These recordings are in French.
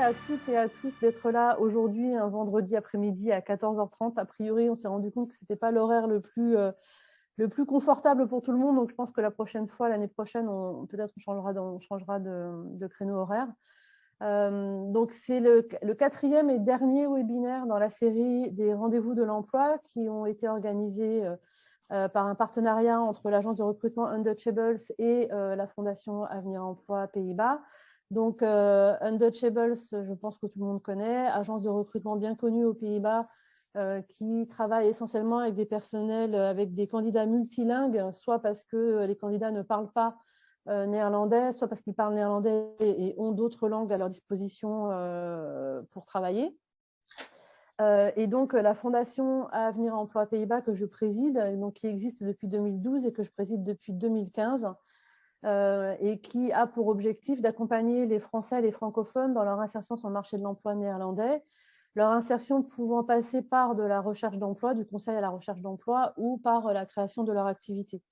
à toutes et à tous d'être là aujourd'hui, un vendredi après-midi à 14h30. A priori, on s'est rendu compte que ce n'était pas l'horaire le plus confortable pour tout le monde. Donc, je pense que la prochaine fois, l'année prochaine, peut-être on changera de créneau horaire. Donc, c'est le quatrième et dernier webinaire dans la série des rendez-vous de l'emploi qui ont été organisés par un partenariat entre l'agence de recrutement Untouchables et la Fondation Avenir Emploi Pays-Bas. Donc, Untouchables, je pense que tout le monde connaît, agence de recrutement bien connue aux Pays-Bas qui travaille essentiellement avec des personnels, avec des candidats multilingues, soit parce que les candidats ne parlent pas néerlandais, soit parce qu'ils parlent néerlandais et ont d'autres langues à leur disposition pour travailler. Et donc, la Fondation Avenir Emploi Pays-Bas que je préside, donc, qui existe depuis 2012 et que je préside depuis 2015, et qui a pour objectif d'accompagner les Français et les francophones dans leur insertion sur le marché de l'emploi néerlandais, leur insertion pouvant passer par de la recherche d'emploi, du conseil à la recherche d'emploi ou par la création de leur activité.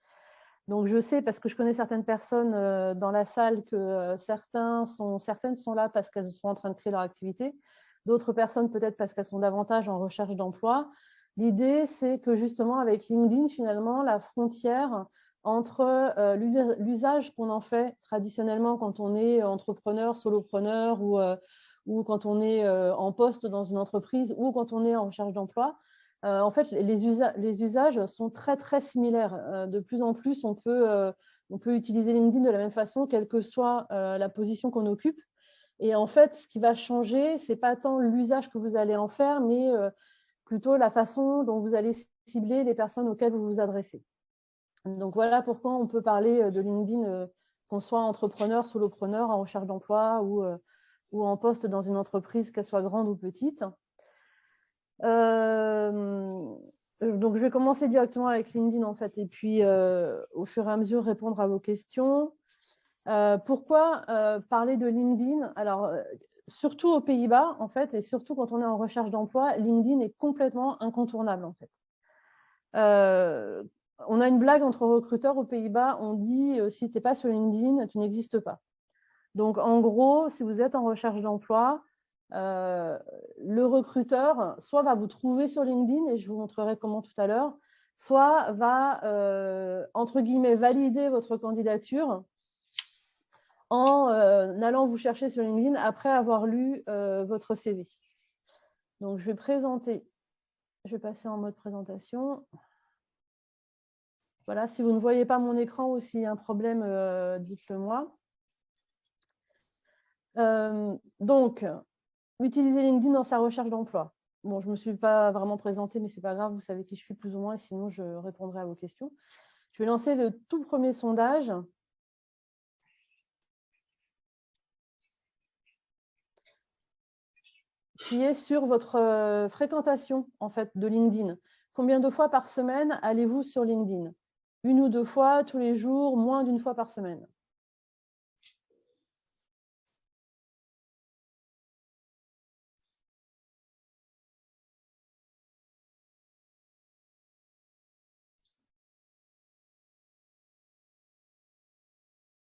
Donc, je sais, parce que je connais certaines personnes dans la salle, que certaines sont là parce qu'elles sont en train de créer leur activité, d'autres personnes peut-être parce qu'elles sont davantage en recherche d'emploi. L'idée, c'est que justement, avec LinkedIn, finalement, la frontière entre l'usage qu'on en fait traditionnellement quand on est entrepreneur, solopreneur ou quand on est en poste dans une entreprise ou quand on est en recherche d'emploi, en fait, les usages sont très, très similaires. De plus en plus, on peut utiliser LinkedIn de la même façon, quelle que soit la position qu'on occupe. Et en fait, ce qui va changer, ce n'est pas tant l'usage que vous allez en faire, mais plutôt la façon dont vous allez cibler les personnes auxquelles vous vous adressez. Donc, voilà pourquoi on peut parler de LinkedIn, qu'on soit entrepreneur, solopreneur, en recherche d'emploi ou en poste dans une entreprise, qu'elle soit grande ou petite. Donc, je vais commencer directement avec LinkedIn, en fait, et puis au fur et à mesure répondre à vos questions. Pourquoi parler de LinkedIn? Alors, surtout aux Pays-Bas, en fait, et surtout quand on est en recherche d'emploi, LinkedIn est complètement incontournable, en fait. On a une blague entre recruteurs aux Pays-Bas, on dit si tu n'es pas sur LinkedIn, tu n'existes pas. Donc, en gros, si vous êtes en recherche d'emploi, le recruteur soit va vous trouver sur LinkedIn, et je vous montrerai comment tout à l'heure, soit va, entre guillemets, valider votre candidature en allant vous chercher sur LinkedIn après avoir lu votre CV. Donc, je vais passer en mode présentation. Voilà, si vous ne voyez pas mon écran ou s'il y a un problème, dites-le moi. Donc, utiliser LinkedIn dans sa recherche d'emploi. Bon, je ne me suis pas vraiment présentée, mais ce n'est pas grave, vous savez qui je suis plus ou moins, sinon je répondrai à vos questions. Je vais lancer le tout premier sondage. Qui est sur votre fréquentation en fait, de LinkedIn. Combien de fois par semaine allez-vous sur LinkedIn? Une ou deux fois, tous les jours, moins d'une fois par semaine?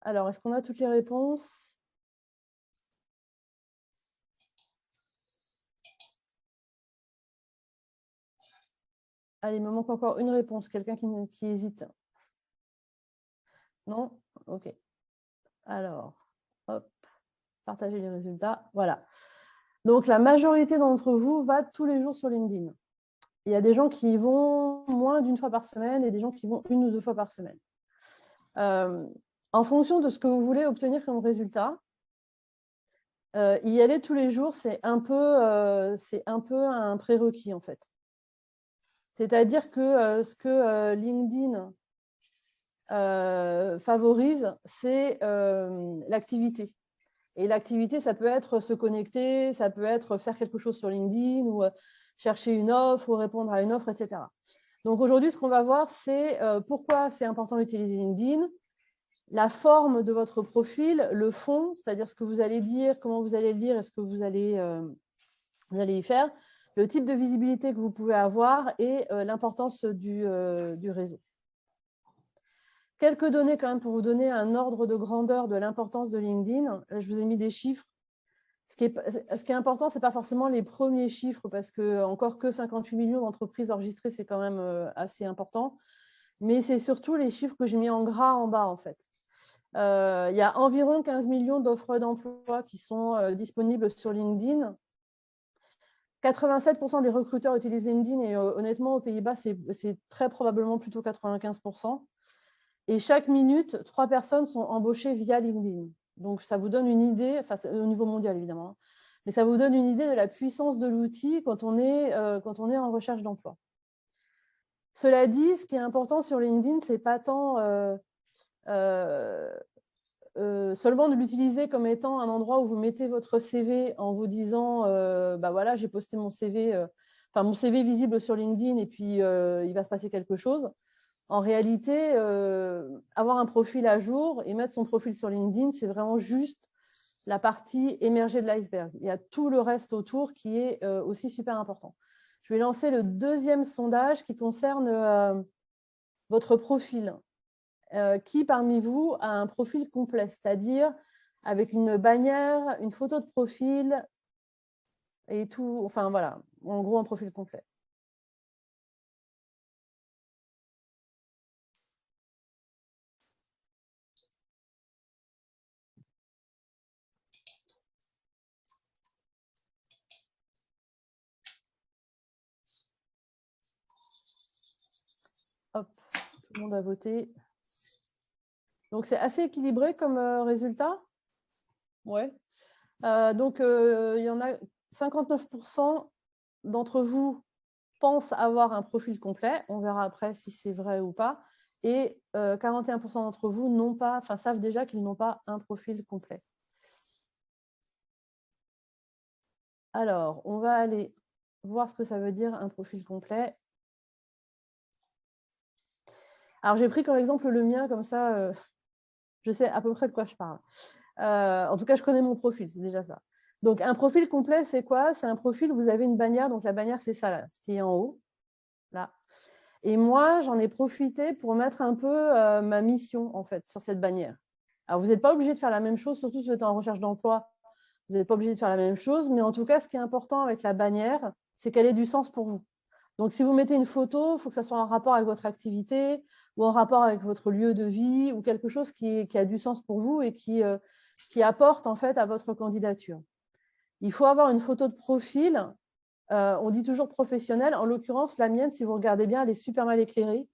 Alors, est-ce qu'on a toutes les réponses? Allez, il me manque encore une réponse. Quelqu'un qui hésite? Non? OK. Alors, hop, partager les résultats. Voilà. Donc, la majorité d'entre vous va tous les jours sur LinkedIn. Il y a des gens qui y vont moins d'une fois par semaine et des gens qui vont une ou deux fois par semaine. En fonction de ce que vous voulez obtenir comme résultat, y aller tous les jours, c'est un peu un prérequis, en fait. C'est-à-dire que ce que LinkedIn favorise, c'est l'activité. Et l'activité, ça peut être se connecter, ça peut être faire quelque chose sur LinkedIn ou chercher une offre ou répondre à une offre, etc. Donc aujourd'hui, ce qu'on va voir, c'est pourquoi c'est important d'utiliser LinkedIn, la forme de votre profil, le fond, c'est-à-dire ce que vous allez dire, comment vous allez le dire et ce que vous allez y faire, le type de visibilité que vous pouvez avoir et l'importance du réseau. Quelques données quand même pour vous donner un ordre de grandeur de l'importance de LinkedIn. Je vous ai mis des chiffres. Ce qui est important, ce n'est pas forcément les premiers chiffres, parce que encore que 58 millions d'entreprises enregistrées, c'est quand même assez important. Mais c'est surtout les chiffres que j'ai mis en gras en bas, en fait. Il y a environ 15 millions d'offres d'emploi qui sont disponibles sur LinkedIn. 87% des recruteurs utilisent LinkedIn et honnêtement, aux Pays-Bas, c'est très probablement plutôt 95%. Et chaque minute, 3 personnes sont embauchées via LinkedIn. Donc, ça vous donne une idée, enfin, au niveau mondial évidemment, mais ça vous donne une idée de la puissance de l'outil quand on est en recherche d'emploi. Cela dit, ce qui est important sur LinkedIn, ce n'est pas tant seulement de l'utiliser comme étant un endroit où vous mettez votre CV en vous disant bah voilà, j'ai posté mon CV, mon CV visible sur LinkedIn et puis il va se passer quelque chose. En réalité, avoir un profil à jour et mettre son profil sur LinkedIn, c'est vraiment juste la partie émergée de l'iceberg. Il y a tout le reste autour qui est aussi super important. Je vais lancer le deuxième sondage qui concerne votre profil. Qui parmi vous a un profil complet, c'est-à-dire avec une bannière, une photo de profil et tout, enfin voilà, en gros un profil complet. Hop, tout le monde a voté. Donc c'est assez équilibré comme résultat. Ouais. Donc il y en a 59% d'entre vous pensent avoir un profil complet. On verra après si c'est vrai ou pas. Et 41% d'entre vous n'ont pas, savent déjà qu'ils n'ont pas un profil complet. Alors, on va aller voir ce que ça veut dire un profil complet. Alors, j'ai pris comme exemple le mien, comme ça, je sais à peu près de quoi je parle. En tout cas, je connais mon profil, c'est déjà ça. Donc, un profil complet, c'est quoi? C'est un profil où vous avez une bannière. Donc, la bannière, c'est ça, là, ce qui est en haut, là. Et moi, j'en ai profité pour mettre un peu ma mission, en fait, sur cette bannière. Alors, vous n'êtes pas obligé de faire la même chose, surtout si vous êtes en recherche d'emploi. Vous n'êtes pas obligé de faire la même chose. Mais en tout cas, ce qui est important avec la bannière, c'est qu'elle ait du sens pour vous. Donc, si vous mettez une photo, il faut que ça soit en rapport avec votre activité ou en rapport avec votre lieu de vie ou quelque chose qui a du sens pour vous et qui apporte en fait à votre candidature. Il faut avoir une photo de profil. On dit toujours professionnelle. En l'occurrence, la mienne, si vous regardez bien, elle est super mal éclairée.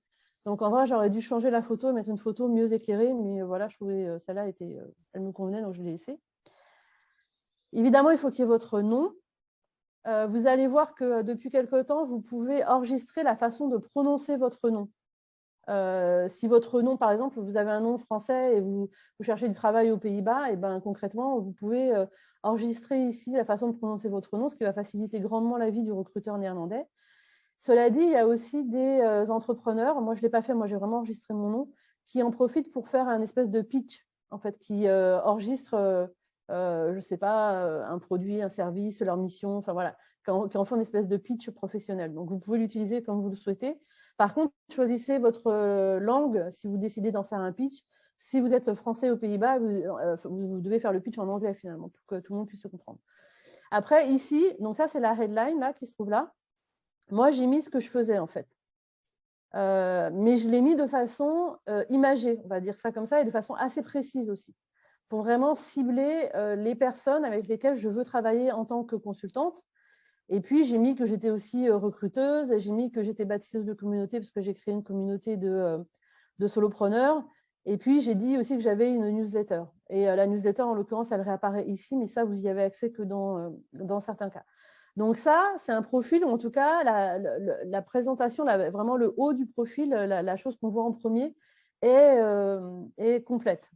Donc, en vrai, j'aurais dû changer la photo et mettre une photo mieux éclairée. Mais voilà, je trouvais celle-là, elle me convenait, donc je l'ai laissée. Évidemment, il faut qu'il y ait votre nom. Vous allez voir que depuis quelque temps, vous pouvez enregistrer la façon de prononcer votre nom. Si votre nom, par exemple, vous avez un nom français et vous cherchez du travail aux Pays-Bas, et ben, concrètement, vous pouvez enregistrer ici la façon de prononcer votre nom, ce qui va faciliter grandement la vie du recruteur néerlandais. Cela dit, il y a aussi des entrepreneurs, moi je ne l'ai pas fait, moi j'ai vraiment enregistré mon nom, qui en profitent pour faire un espèce de pitch, en fait, qui enregistre, je ne sais pas, un produit, un service, leur mission, enfin voilà, qui en font une espèce de pitch professionnel. Donc vous pouvez l'utiliser comme vous le souhaitez. Par contre, choisissez votre langue si vous décidez d'en faire un pitch. Si vous êtes français aux Pays-Bas, vous devez faire le pitch en anglais finalement pour que tout le monde puisse se comprendre. Après, ici, donc ça c'est la headline là, qui se trouve là. Moi, j'ai mis ce que je faisais en fait. Mais je l'ai mis de façon imagée, on va dire ça comme ça, et de façon assez précise aussi, pour vraiment cibler les personnes avec lesquelles je veux travailler en tant que consultante. Et puis, j'ai mis que j'étais aussi recruteuse, et j'ai mis que j'étais bâtisseuse de communauté, parce que j'ai créé une communauté de solopreneurs. Et puis, j'ai dit aussi que j'avais une newsletter. Et la newsletter, en l'occurrence, elle réapparaît ici, mais ça, vous y avez accès que dans certains cas. Donc ça, c'est un profil, ou en tout cas, la présentation, vraiment le haut du profil, la chose qu'on voit en premier, est complète.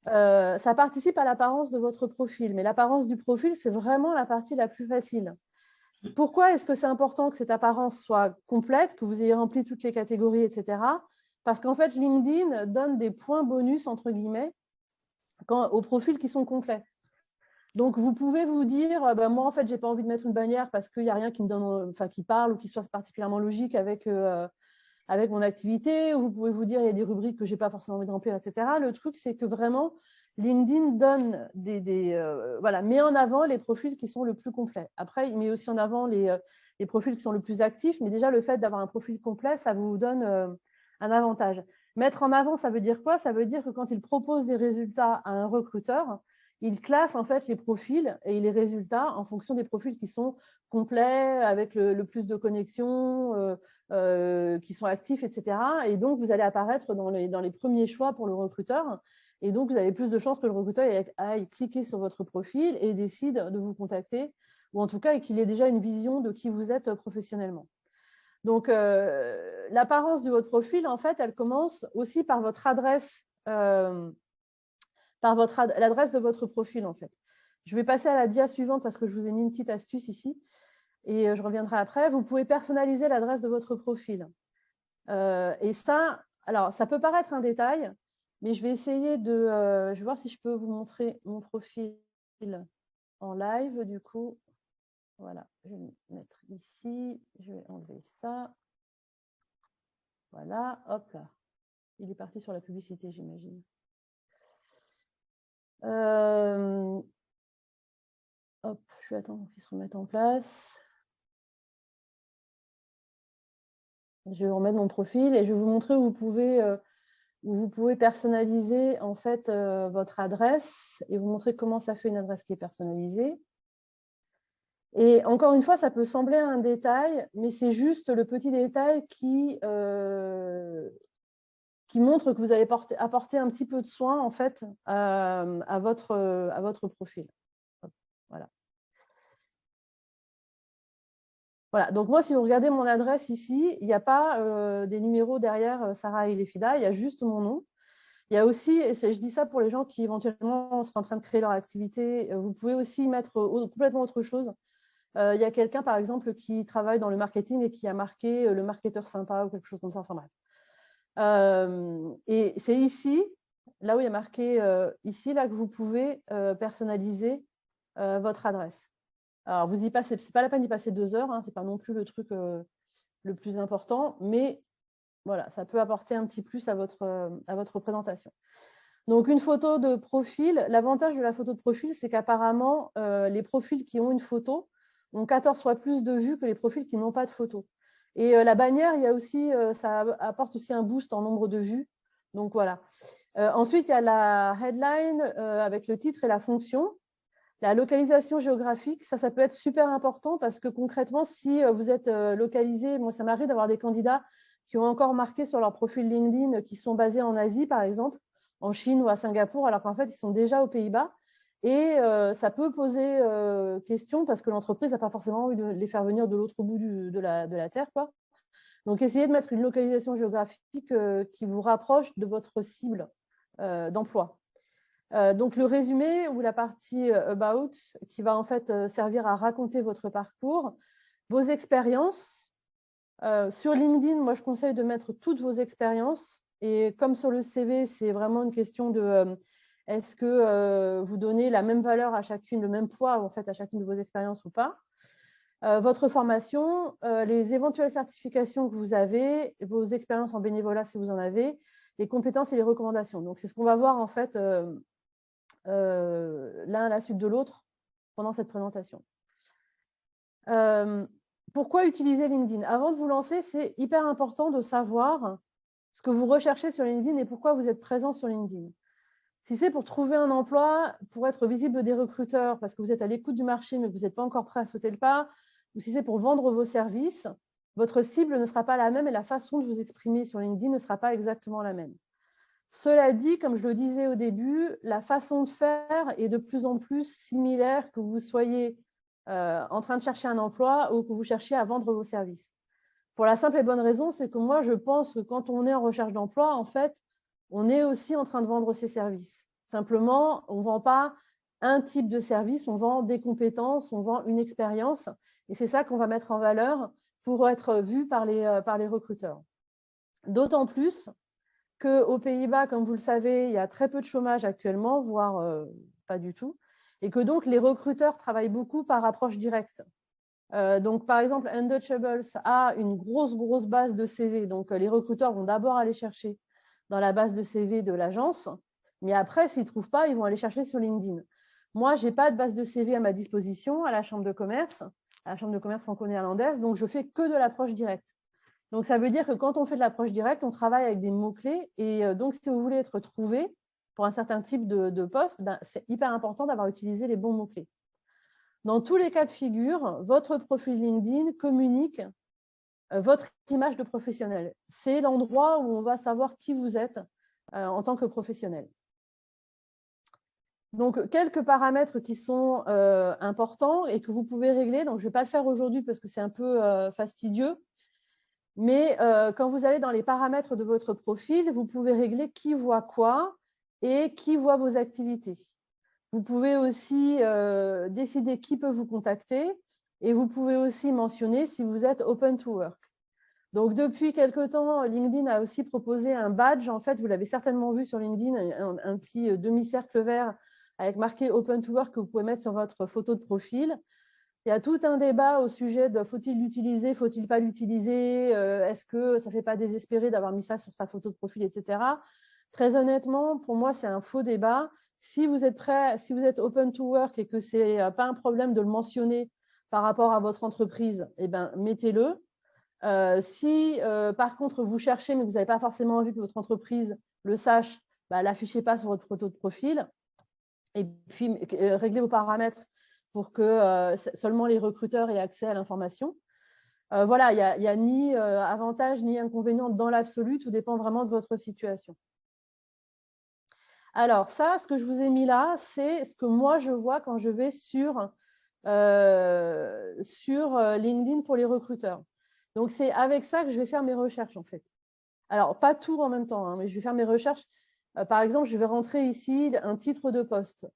Ça participe à l'apparence de votre profil, mais l'apparence du profil, c'est vraiment la partie la plus facile. Pourquoi est-ce que c'est important que cette apparence soit complète, que vous ayez rempli toutes les catégories, etc. Parce qu'en fait, LinkedIn donne des points bonus, entre guillemets, aux profils qui sont complets. Donc, vous pouvez vous dire, moi, en fait, je n'ai pas envie de mettre une bannière parce qu'il n'y a rien qui me donne, qui parle ou qui soit particulièrement logique avec mon activité. Ou vous pouvez vous dire, il y a des rubriques que je n'ai pas forcément envie de remplir, etc. Le truc, c'est que vraiment, LinkedIn donne voilà, met en avant les profils qui sont le plus complets. Après, il met aussi en avant les profils qui sont le plus actifs, mais déjà, le fait d'avoir un profil complet, ça vous donne un avantage. Mettre en avant, ça veut dire quoi? Ça veut dire que quand il propose des résultats à un recruteur, il classe en fait les profils et les résultats en fonction des profils qui sont complets, avec le plus de connexions, qui sont actifs, etc. Et donc, vous allez apparaître dans les premiers choix pour le recruteur. Et donc, vous avez plus de chances que le recruteur aille cliquer sur votre profil et décide de vous contacter, ou en tout cas, qu'il ait déjà une vision de qui vous êtes professionnellement. Donc, l'apparence de votre profil, en fait, elle commence aussi par votre adresse, l'adresse de votre profil, en fait. Je vais passer à la dia suivante parce que je vous ai mis une petite astuce ici et je reviendrai après. Vous pouvez personnaliser l'adresse de votre profil. Et ça, alors, ça peut paraître un détail, mais je vais essayer je vais voir si je peux vous montrer mon profil en live, du coup. Voilà, je vais me mettre ici, je vais enlever ça. Voilà, hop là. Il est parti sur la publicité, j'imagine. Hop, je vais attendre qu'il se remette en place. Je vais remettre mon profil et je vais vous montrer où vous pouvez personnaliser en fait votre adresse et vous montrer comment ça fait une adresse qui est personnalisée. Et encore une fois, ça peut sembler un détail, mais c'est juste le petit détail qui montre que vous avez apporté un petit peu de soin en fait à votre profil. Voilà. Voilà, donc moi, si vous regardez mon adresse ici, il n'y a pas des numéros derrière Sarah Elefida, il y a juste mon nom. Il y a aussi, et je dis ça pour les gens qui éventuellement sont en train de créer leur activité, vous pouvez aussi mettre complètement autre chose. Il y a quelqu'un, par exemple, qui travaille dans le marketing et qui a marqué le marketeur sympa ou quelque chose comme ça. Enfin bref. Et c'est ici, là où il y a marqué ici, là que vous pouvez personnaliser votre adresse. Alors, vous y passez, c'est pas la peine d'y passer 2 heures, hein, c'est pas non plus le truc le plus important, mais voilà, ça peut apporter un petit plus à votre présentation. Donc, une photo de profil, l'avantage de la photo de profil, c'est qu'apparemment, les profils qui ont une photo ont 14 fois plus de vues que les profils qui n'ont pas de photo. Et la bannière, il y a aussi, ça apporte aussi un boost en nombre de vues. Donc, voilà. Ensuite, il y a la headline avec le titre et la fonction. La localisation géographique, ça peut être super important parce que concrètement, si vous êtes localisé, moi, ça m'arrive d'avoir des candidats qui ont encore marqué sur leur profil LinkedIn qui sont basés en Asie, par exemple, en Chine ou à Singapour, alors qu'en fait, ils sont déjà aux Pays-Bas. Et ça peut poser question parce que l'entreprise n'a pas forcément envie de les faire venir de l'autre bout de la Terre, quoi. Donc, essayez de mettre une localisation géographique qui vous rapproche de votre cible d'emploi. Donc, le résumé ou la partie About qui va en fait servir à raconter votre parcours, vos expériences. Sur LinkedIn, moi, je conseille de mettre toutes vos expériences. Et comme sur le CV, c'est vraiment une question de est-ce que vous donnez la même valeur à chacune, le même poids en fait à chacune de vos expériences ou pas. Votre formation, les éventuelles certifications que vous avez, vos expériences en bénévolat si vous en avez, les compétences et les recommandations. Donc, c'est ce qu'on va voir en fait l'un à la suite de l'autre pendant cette présentation. Pourquoi utiliser LinkedIn? Avant de vous lancer, c'est hyper important de savoir ce que vous recherchez sur LinkedIn et pourquoi vous êtes présent sur LinkedIn. Si c'est pour trouver un emploi, pour être visible des recruteurs, parce que vous êtes à l'écoute du marché mais que vous n'êtes pas encore prêt à sauter le pas, ou si c'est pour vendre vos services, votre cible ne sera pas la même et la façon de vous exprimer sur LinkedIn ne sera pas exactement la même. Cela dit, comme je le disais au début, la façon de faire est de plus en plus similaire que vous soyez en train de chercher un emploi ou que vous cherchiez à vendre vos services. Pour la simple et bonne raison, c'est que moi, je pense que quand on est en recherche d'emploi, en fait, on est aussi en train de vendre ses services. Simplement, on ne vend pas un type de service, on vend des compétences, on vend une expérience. Et c'est ça qu'on va mettre en valeur pour être vu par les recruteurs. D'autant plus qu'aux Pays-Bas, comme vous le savez, il y a très peu de chômage actuellement, voire pas du tout, et que donc les recruteurs travaillent beaucoup par approche directe. Donc, par exemple, Untouchables a une grosse base de CV. Donc, les recruteurs vont d'abord aller chercher dans la base de CV de l'agence. Mais après, s'ils ne trouvent pas, ils vont aller chercher sur LinkedIn. Moi, je n'ai pas de base de CV à ma disposition à la Chambre de commerce franco-néerlandaise, donc je fais que de l'approche directe. Donc, ça veut dire que quand on fait de l'approche directe, on travaille avec des mots-clés. Et donc, si vous voulez être trouvé pour un certain type de poste, c'est hyper important d'avoir utilisé les bons mots-clés. Dans tous les cas de figure, votre profil LinkedIn communique votre image de professionnel. C'est l'endroit où on va savoir qui vous êtes en tant que professionnel. Donc, quelques paramètres qui sont importants et que vous pouvez régler. Donc, je ne vais pas le faire aujourd'hui parce que c'est un peu fastidieux. Mais quand vous allez dans les paramètres de votre profil, vous pouvez régler qui voit quoi et qui voit vos activités. Vous pouvez aussi décider qui peut vous contacter et vous pouvez aussi mentionner si vous êtes open to work. Donc, depuis quelque temps, LinkedIn a aussi proposé un badge. En fait, vous l'avez certainement vu sur LinkedIn, un petit demi-cercle vert avec marqué open to work que vous pouvez mettre sur votre photo de profil. Il y a tout un débat au sujet de faut-il l'utiliser, faut-il pas l'utiliser, est-ce que ça ne fait pas désespérer d'avoir mis ça sur sa photo de profil, etc. Très honnêtement, pour moi, c'est un faux débat. Si vous êtes prêt, si vous êtes open to work et que ce n'est pas un problème de le mentionner par rapport à votre entreprise, eh ben, mettez-le. Si par contre vous cherchez mais vous n'avez pas forcément envie que votre entreprise le sache, l'affichez pas sur votre photo de profil. Et puis réglez vos paramètres pour que seulement les recruteurs aient accès à l'information. Voilà, il n'y a ni avantage ni inconvénient dans l'absolu, tout dépend vraiment de votre situation. Alors ça, ce que je vous ai mis là, c'est ce que moi je vois quand je vais sur LinkedIn pour les recruteurs. Donc, c'est avec ça que je vais faire mes recherches, en fait. Alors, pas tout en même temps, hein, mais je vais faire mes recherches. Par exemple, je vais rentrer ici un titre de poste.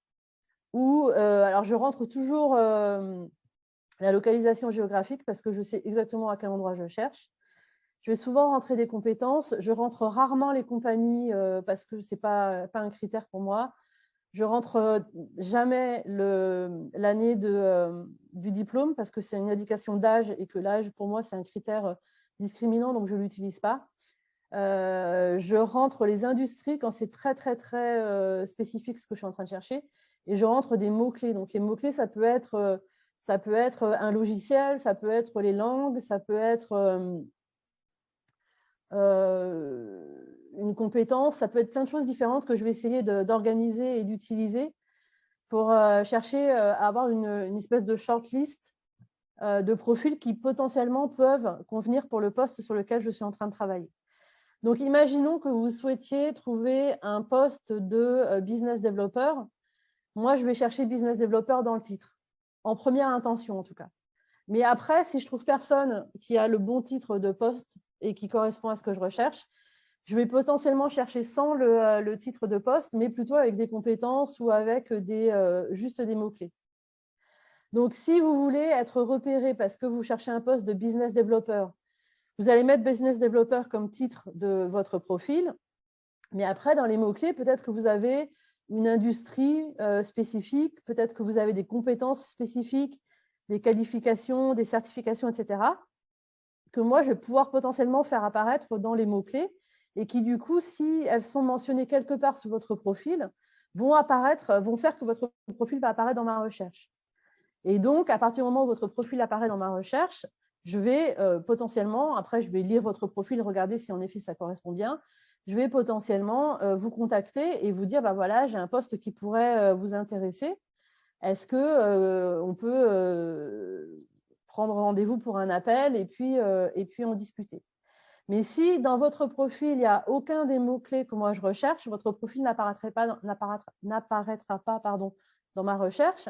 Ou, alors, je rentre toujours la localisation géographique parce que je sais exactement à quel endroit je cherche. Je vais souvent rentrer des compétences. Je rentre rarement les compagnies parce que ce n'est pas un critère pour moi. Je rentre jamais l'année du diplôme parce que c'est une indication d'âge et que l'âge, pour moi, c'est un critère discriminant, donc je ne l'utilise pas. Je rentre les industries quand c'est très, très, très spécifique ce que je suis en train de chercher et je rentre des mots-clés. Donc, les mots-clés, ça peut être un logiciel, ça peut être les langues, ça peut être une compétence, ça peut être plein de choses différentes que je vais essayer d'organiser et d'utiliser pour chercher à avoir une espèce de shortlist de profils qui potentiellement peuvent convenir pour le poste sur lequel je suis en train de travailler. Donc, imaginons que vous souhaitiez trouver un poste de business developer. Moi, je vais chercher business developer dans le titre, en première intention en tout cas. Mais après, si je trouve personne qui a le bon titre de poste et qui correspond à ce que je recherche, je vais potentiellement chercher sans le titre de poste, mais plutôt avec des compétences ou avec juste des mots-clés. Donc, si vous voulez être repéré parce que vous cherchez un poste de business developer, vous allez mettre business developer comme titre de votre profil. Mais après, dans les mots-clés, peut-être que vous avez une industrie spécifique, peut-être que vous avez des compétences spécifiques, des qualifications, des certifications, etc., que moi, je vais pouvoir potentiellement faire apparaître dans les mots-clés et qui, du coup, si elles sont mentionnées quelque part sur votre profil, vont faire que votre profil va apparaître dans ma recherche. Et donc, à partir du moment où votre profil apparaît dans ma recherche, je vais potentiellement, après, je vais lire votre profil, regarder si en effet ça correspond bien. Je vais potentiellement vous contacter et vous dire, voilà, j'ai un poste qui pourrait vous intéresser. Est-ce qu'on peut prendre rendez-vous pour un appel et puis en discuter? Mais si dans votre profil, il n'y a aucun des mots-clés que moi je recherche, votre profil n'apparaîtra pas dans ma recherche.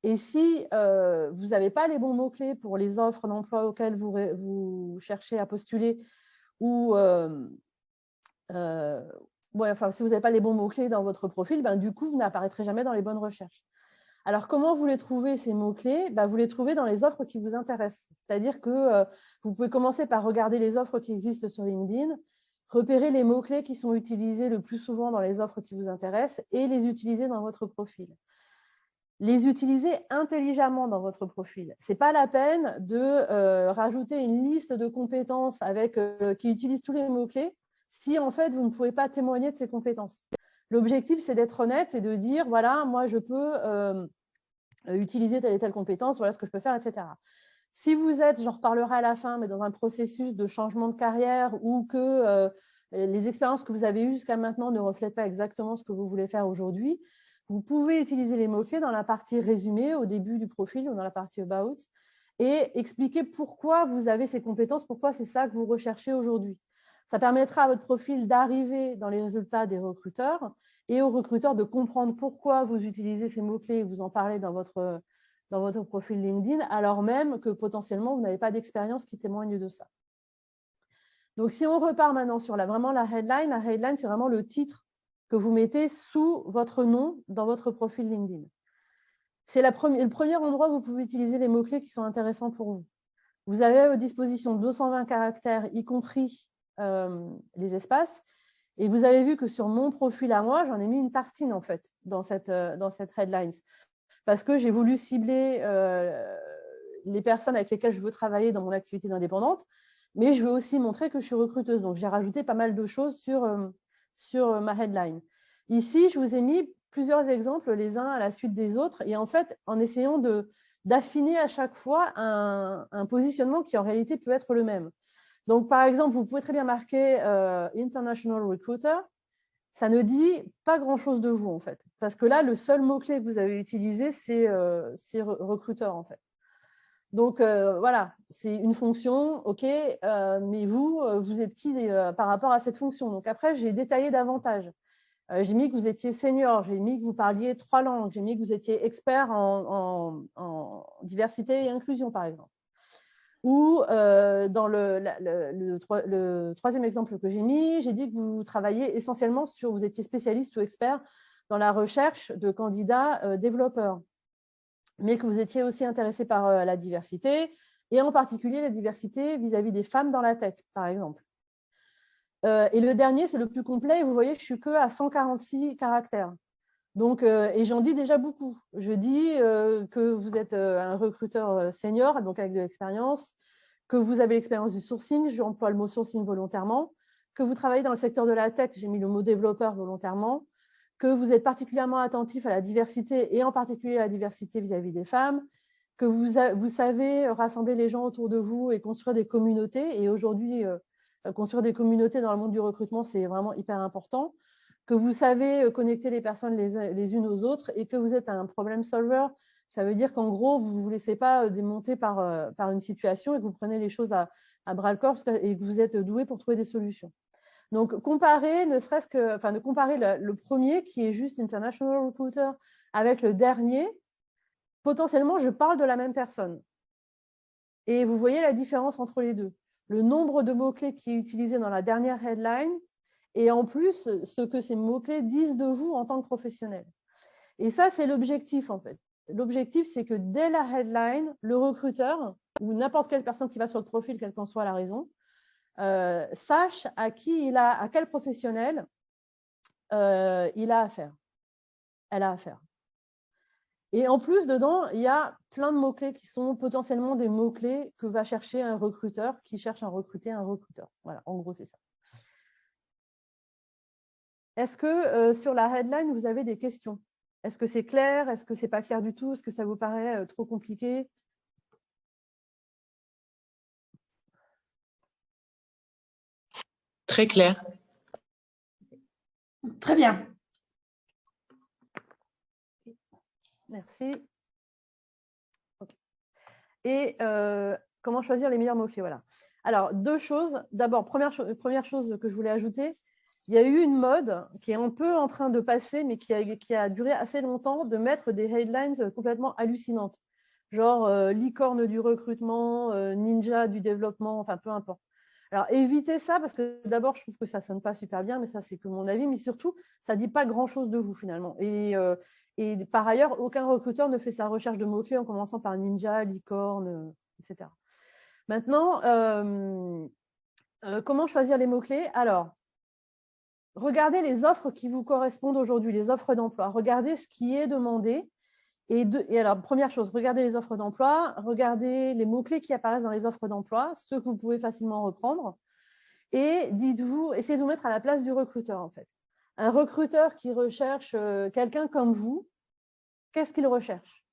Et si vous n'avez pas les bons mots-clés pour les offres d'emploi auxquelles vous cherchez à postuler, ou si vous n'avez pas les bons mots-clés dans votre profil, du coup, vous n'apparaîtrez jamais dans les bonnes recherches. Alors, comment vous les trouvez, ces mots-clés? Vous les trouvez dans les offres qui vous intéressent. C'est-à-dire que vous pouvez commencer par regarder les offres qui existent sur LinkedIn, repérer les mots-clés qui sont utilisés le plus souvent dans les offres qui vous intéressent et les utiliser dans votre profil. Les utiliser intelligemment dans votre profil. Ce n'est pas la peine de rajouter une liste de compétences qui utilisent tous les mots-clés si, en fait, vous ne pouvez pas témoigner de ces compétences. L'objectif, c'est d'être honnête et de dire, voilà, moi, je peux utiliser telle et telle compétence, voilà ce que je peux faire, etc. Si vous êtes, j'en reparlerai à la fin, mais dans un processus de changement de carrière ou que les expériences que vous avez eues jusqu'à maintenant ne reflètent pas exactement ce que vous voulez faire aujourd'hui, vous pouvez utiliser les mots-clés dans la partie résumé au début du profil ou dans la partie about et expliquer pourquoi vous avez ces compétences, pourquoi c'est ça que vous recherchez aujourd'hui. Ça permettra à votre profil d'arriver dans les résultats des recruteurs et aux recruteurs de comprendre pourquoi vous utilisez ces mots-clés et vous en parlez dans votre profil LinkedIn, alors même que potentiellement, vous n'avez pas d'expérience qui témoigne de ça. Donc, si on repart maintenant sur vraiment la headline, c'est vraiment le titre que vous mettez sous votre nom dans votre profil LinkedIn. C'est le premier endroit où vous pouvez utiliser les mots-clés qui sont intéressants pour vous. Vous avez à votre disposition 220 caractères, y compris les espaces. Et vous avez vu que sur mon profil à moi, j'en ai mis une tartine, en fait, dans cette headline. Parce que j'ai voulu cibler les personnes avec lesquelles je veux travailler dans mon activité d'indépendante, mais je veux aussi montrer que je suis recruteuse. Donc, j'ai rajouté pas mal de choses sur ma headline. Ici, je vous ai mis plusieurs exemples, les uns à la suite des autres, et en fait, en essayant d'affiner à chaque fois un positionnement qui, en réalité, peut être le même. Donc, par exemple, vous pouvez très bien marquer International Recruiter. Ça ne dit pas grand-chose de vous, en fait. Parce que là, le seul mot-clé que vous avez utilisé, c'est recruteur, en fait. Donc, voilà, c'est une fonction, OK, mais vous êtes qui par rapport à cette fonction? Donc, après, j'ai détaillé davantage. J'ai mis que vous étiez senior, j'ai mis que vous parliez 3 langues, j'ai mis que vous étiez expert en diversité et inclusion, par exemple. Ou dans le troisième exemple que j'ai mis, j'ai dit que vous travaillez essentiellement vous étiez spécialiste ou expert dans la recherche de candidats développeurs, mais que vous étiez aussi intéressé par la diversité, et en particulier la diversité vis-à-vis des femmes dans la tech, par exemple. Et le dernier, c'est le plus complet, et vous voyez, je suis que à 146 caractères. Donc, et j'en dis déjà beaucoup. Je dis que vous êtes un recruteur senior, donc avec de l'expérience, que vous avez l'expérience du sourcing, j'emploie le mot sourcing volontairement, que vous travaillez dans le secteur de la tech, j'ai mis le mot développeur volontairement, que vous êtes particulièrement attentif à la diversité et en particulier à la diversité vis-à-vis des femmes, que vous savez rassembler les gens autour de vous et construire des communautés. Et aujourd'hui, construire des communautés dans le monde du recrutement, c'est vraiment hyper important. Que vous savez connecter les personnes les unes aux autres et que vous êtes un problem solver. Ça veut dire qu'en gros, vous ne vous laissez pas démonter par une situation et que vous prenez les choses à bras-le-corps et que vous êtes doué pour trouver des solutions. Donc, comparer, de comparer le premier qui est juste International Recruiter avec le dernier, potentiellement, je parle de la même personne. Et vous voyez la différence entre les deux. Le nombre de mots-clés qui est utilisé dans la dernière headline et en plus, ce que ces mots-clés disent de vous en tant que professionnel. Et ça, c'est l'objectif, en fait. L'objectif, c'est que dès la headline, le recruteur ou n'importe quelle personne qui va sur le profil, quelle qu'en soit la raison, sache à quel professionnel il a affaire. Elle a affaire. Et en plus, dedans, il y a plein de mots-clés qui sont potentiellement des mots-clés que va chercher un recruteur qui cherche à recruter un recruteur. Voilà, en gros, c'est ça. Est-ce que sur la headline, vous avez des questions? Est-ce que c'est clair? Est-ce que ce n'est pas clair du tout? Est-ce que ça vous paraît trop compliqué? Très clair. Très bien. Merci. Okay. Et comment choisir les meilleurs mots-clés? Voilà. Alors, deux choses. D'abord, première chose que je voulais ajouter, il y a eu une mode qui est un peu en train de passer, mais qui a duré assez longtemps, de mettre des headlines complètement hallucinantes. Genre licorne du recrutement, ninja du développement, enfin peu importe. Alors, évitez ça parce que d'abord, je trouve que ça ne sonne pas super bien, mais ça, c'est que mon avis. Mais surtout, ça ne dit pas grand-chose de vous finalement. Et par ailleurs, aucun recruteur ne fait sa recherche de mots-clés en commençant par ninja, licorne, etc. Maintenant, comment choisir les mots-clés? Alors, regardez les offres qui vous correspondent aujourd'hui, les offres d'emploi. Regardez ce qui est demandé. Et alors, première chose, regardez les offres d'emploi, regardez les mots-clés qui apparaissent dans les offres d'emploi, ceux que vous pouvez facilement reprendre. Et essayez de vous mettre à la place du recruteur, en fait. Un recruteur qui recherche quelqu'un comme vous, qu'est-ce qu'il recherche?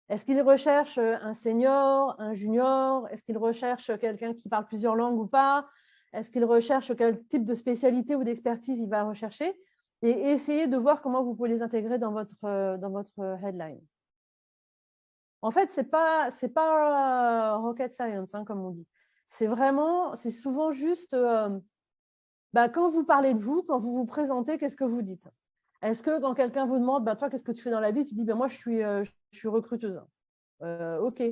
Est-ce qu'il recherche un senior, un junior? Est-ce qu'il recherche quelqu'un qui parle plusieurs langues ou pas? Est-ce qu'il recherche quel type de spécialité ou d'expertise il va rechercher? Et essayez de voir comment vous pouvez les intégrer dans votre headline. En fait, ce n'est pas rocket science, hein, comme on dit. C'est souvent juste, quand vous parlez de vous, quand vous vous présentez, qu'est-ce que vous dites? Est-ce que quand quelqu'un vous demande, toi, qu'est-ce que tu fais dans la vie? Tu dis, moi, je suis recruteuse. OK.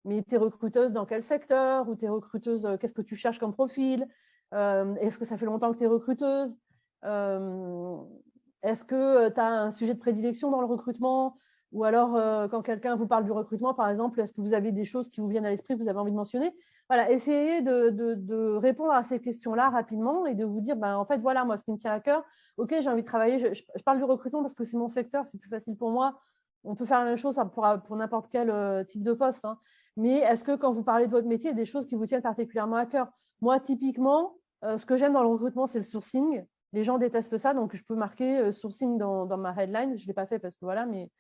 Mais tu es recruteuse dans quel secteur? Ou tu es recruteuse, qu'est-ce que tu cherches comme profil? Est-ce que ça fait longtemps que tu es recruteuse? Est-ce que tu as un sujet de prédilection dans le recrutement? Ou alors, quand quelqu'un vous parle du recrutement, par exemple, est-ce que vous avez des choses qui vous viennent à l'esprit que vous avez envie de mentionner? Voilà, essayez de répondre à ces questions-là rapidement et de vous dire, en fait, voilà, moi, ce qui me tient à cœur, OK, j'ai envie de travailler, je parle du recrutement parce que c'est mon secteur, c'est plus facile pour moi. On peut faire la même chose pour n'importe quel type de poste. Hein. Mais est-ce que quand vous parlez de votre métier, il y a des choses qui vous tiennent particulièrement à cœur? Moi, typiquement, ce que j'aime dans le recrutement, c'est le sourcing. Les gens détestent ça, donc je peux marquer sourcing dans ma headline. Je ne l'ai pas fait parce que voilà, mais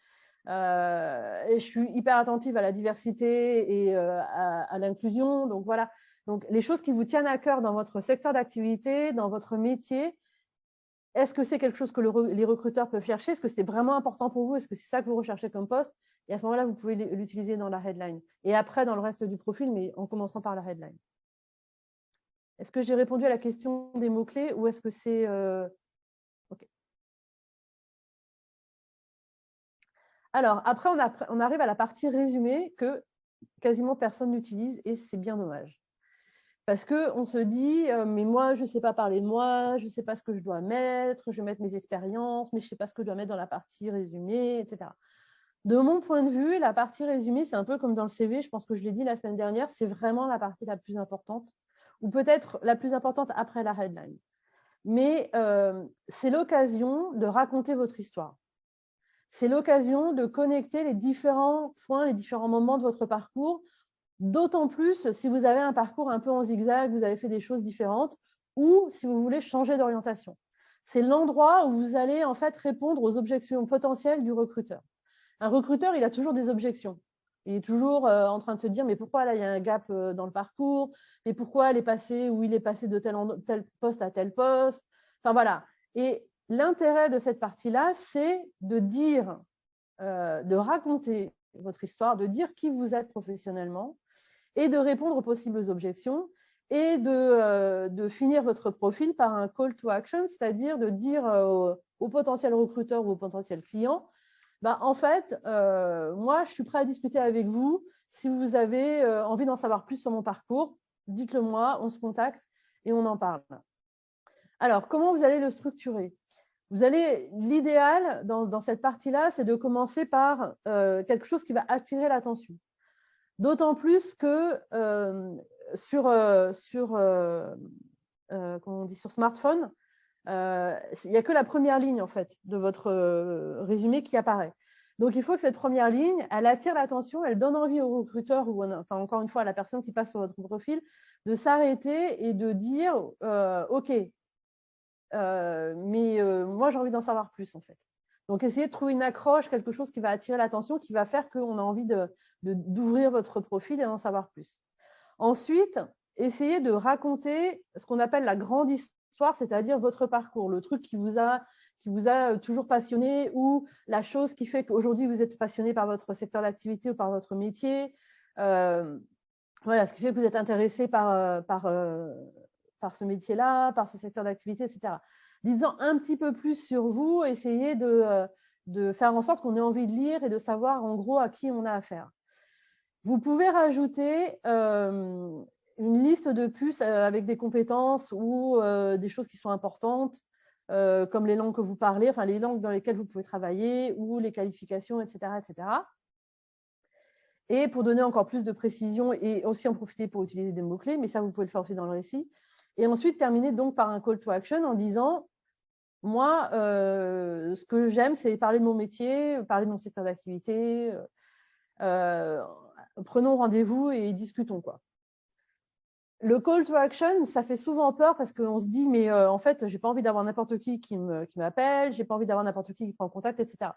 et je suis hyper attentive à la diversité et à l'inclusion. Donc voilà. Donc les choses qui vous tiennent à cœur dans votre secteur d'activité, dans votre métier, est-ce que c'est quelque chose que les recruteurs peuvent chercher? Est-ce que c'est vraiment important pour vous? Est-ce que c'est ça que vous recherchez comme poste? Et à ce moment-là, vous pouvez l'utiliser dans la headline. Et après, dans le reste du profil, mais en commençant par la headline. Est-ce que j'ai répondu à la question des mots-clés ou est-ce que c'est… OK. Alors, après, on arrive à la partie résumé que quasiment personne n'utilise et c'est bien dommage. Parce qu'on se dit, mais moi, je ne sais pas parler de moi, je ne sais pas ce que je dois mettre, je vais mettre mes expériences, mais je ne sais pas ce que je dois mettre dans la partie résumé, etc. De mon point de vue, la partie résumé, c'est un peu comme dans le CV, je pense que je l'ai dit la semaine dernière, c'est vraiment la partie la plus importante, ou peut-être la plus importante après la headline. Mais c'est l'occasion de raconter votre histoire. C'est l'occasion de connecter les différents points, les différents moments de votre parcours. D'autant plus si vous avez un parcours un peu en zigzag, vous avez fait des choses différentes, ou si vous voulez changer d'orientation. C'est l'endroit où vous allez en fait répondre aux objections potentielles du recruteur. Un recruteur, il a toujours des objections. Il est toujours en train de se dire, mais pourquoi là, il y a un gap dans le parcours? Mais pourquoi il est passé de tel poste à tel poste? Enfin voilà. Et l'intérêt de cette partie-là, c'est de dire, de raconter votre histoire, de dire qui vous êtes professionnellement, et de répondre aux possibles objections et de finir votre profil par un call to action, c'est-à-dire de dire au potentiel recruteur ou au potentiel client, en fait, moi, je suis prêt à discuter avec vous. Si vous avez envie d'en savoir plus sur mon parcours, dites-le moi, on se contacte et on en parle. Alors, comment vous allez le structurer? L'idéal dans cette partie-là, c'est de commencer par quelque chose qui va attirer l'attention. D'autant plus que sur smartphone, il n'y a que la première ligne en fait de votre résumé qui apparaît. Donc, il faut que cette première ligne, elle attire l'attention, elle donne envie au recruteur ou encore une fois à la personne qui passe sur votre profil de s'arrêter et de dire OK, mais moi j'ai envie d'en savoir plus en fait. Donc, essayez de trouver une accroche, quelque chose qui va attirer l'attention, qui va faire qu'on a envie d'ouvrir votre profil et d'en savoir plus. Ensuite, essayez de raconter ce qu'on appelle la grande histoire, c'est-à-dire votre parcours, le truc qui vous a toujours passionné ou la chose qui fait qu'aujourd'hui vous êtes passionné par votre secteur d'activité ou par votre métier. Voilà, ce qui fait que vous êtes intéressé par ce métier-là, par ce secteur d'activité, etc. Dites-en un petit peu plus sur vous, essayez de faire en sorte qu'on ait envie de lire et de savoir en gros à qui on a affaire. Vous pouvez rajouter une liste de puces avec des compétences ou des choses qui sont importantes, comme les langues que vous parlez, enfin les langues dans lesquelles vous pouvez travailler ou les qualifications, etc., etc. Et pour donner encore plus de précision et aussi en profiter pour utiliser des mots-clés, mais ça, vous pouvez le faire aussi dans le récit. Et ensuite, terminer donc par un call to action en disant, moi, ce que j'aime, c'est parler de mon métier, parler de mon secteur d'activité. Prenons rendez-vous et discutons, quoi. le call to action, ça fait souvent peur parce qu'on se dit, mais en fait, je n'ai pas envie d'avoir n'importe qui m'appelle, je n'ai pas envie d'avoir n'importe qui prend contact, etc.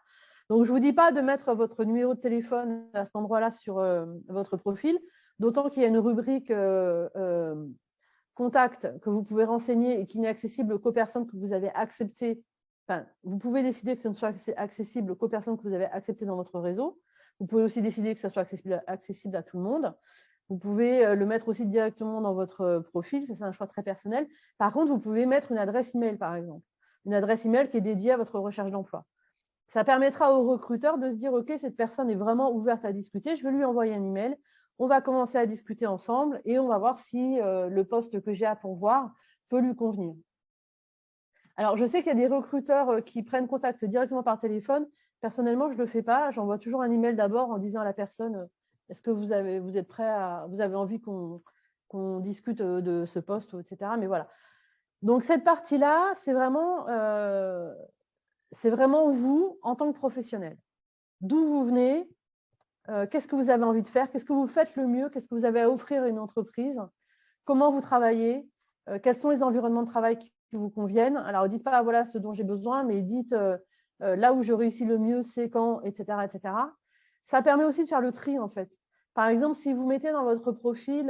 Donc, je ne vous dis pas de mettre votre numéro de téléphone à cet endroit-là sur votre profil, d'autant qu'il y a une rubrique contact que vous pouvez renseigner et qui n'est accessible qu'aux personnes que vous avez acceptées. Enfin, vous pouvez décider que ce ne soit accessible qu'aux personnes que vous avez acceptées dans votre réseau. Vous pouvez aussi décider que ça soit accessible à tout le monde. Vous pouvez le mettre aussi directement dans votre profil, ça c'est un choix très personnel. Par contre, vous pouvez mettre une adresse email, par exemple. Une adresse email qui est dédiée à votre recherche d'emploi. Ça permettra au recruteur de se dire, OK, cette personne est vraiment ouverte à discuter, je vais lui envoyer un email, on va commencer à discuter ensemble et on va voir si le poste que j'ai à pourvoir peut lui convenir. Alors, je sais qu'il y a des recruteurs qui prennent contact directement par téléphone. Personnellement, je ne le fais pas. J'envoie toujours un email d'abord en disant à la personne, est-ce que vous êtes prêt vous avez envie qu'on discute de ce poste, etc. Mais voilà. Donc, cette partie-là, c'est vraiment vous en tant que professionnel. D'où vous venez, qu'est-ce que vous avez envie de faire, qu'est-ce que vous faites le mieux, qu'est-ce que vous avez à offrir à une entreprise, comment vous travaillez, quels sont les environnements de travail qui vous conviennent. Alors, dites pas voilà ce dont j'ai besoin, mais dites là où je réussis le mieux, c'est quand, etc., etc. Ça permet aussi de faire le tri, en fait. Par exemple, si vous mettez dans votre profil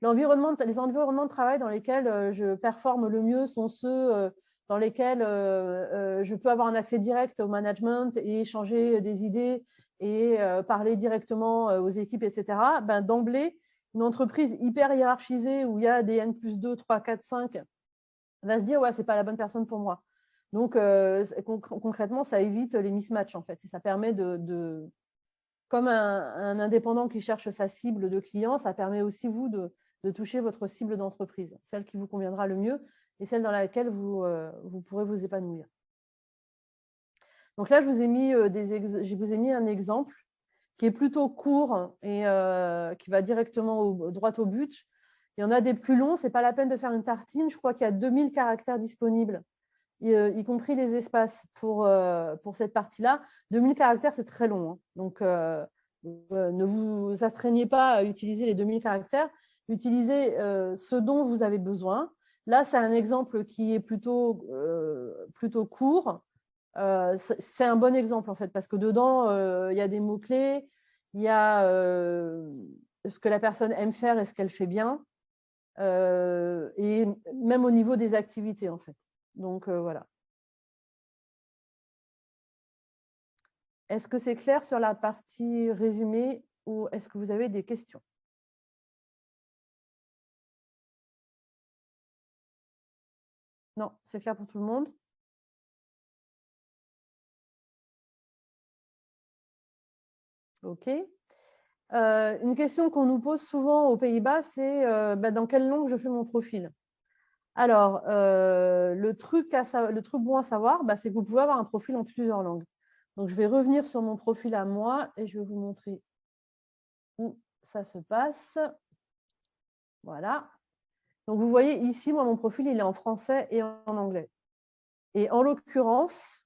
les environnements de travail dans lesquels je performe le mieux sont ceux dans lesquels je peux avoir un accès direct au management et échanger des idées et parler directement aux équipes, etc. Ben, d'emblée, une entreprise hyper hiérarchisée où il y a des N+2, 3, 4, 5 va se dire, ouais, ce n'est pas la bonne personne pour moi. Donc, concrètement, ça évite les mismatchs, en fait. Et ça permet comme un indépendant qui cherche sa cible de client, ça permet aussi, vous, de toucher votre cible d'entreprise, celle qui vous conviendra le mieux et celle dans laquelle vous pourrez vous épanouir. Donc là, je vous ai mis un exemple qui est plutôt court et qui va directement droit au but. Il y en a des plus longs, ce n'est pas la peine de faire une tartine. Je crois qu'il y a 2000 caractères disponibles, y compris les espaces pour cette partie-là. 2000 caractères, c'est très long. Hein. Donc, ne vous astreignez pas à utiliser les 2000 caractères. Utilisez ce dont vous avez besoin. Là, c'est un exemple qui est plutôt court. C'est un bon exemple, en fait, parce que dedans, il y a des mots-clés, il y a ce que la personne aime faire et ce qu'elle fait bien, et même au niveau des activités, en fait. Donc, voilà. Est-ce que c'est clair sur la partie résumé ou est-ce que vous avez des questions? Non, c'est clair pour tout le monde? OK. Une question qu'on nous pose souvent aux Pays-Bas, c'est dans quelle langue je fais mon profil? Alors, le truc bon à savoir, c'est que vous pouvez avoir un profil en plusieurs langues. Donc, je vais revenir sur mon profil à moi et je vais vous montrer où ça se passe. Voilà. Donc, vous voyez ici, moi, mon profil, il est en français et en anglais. Et en l'occurrence,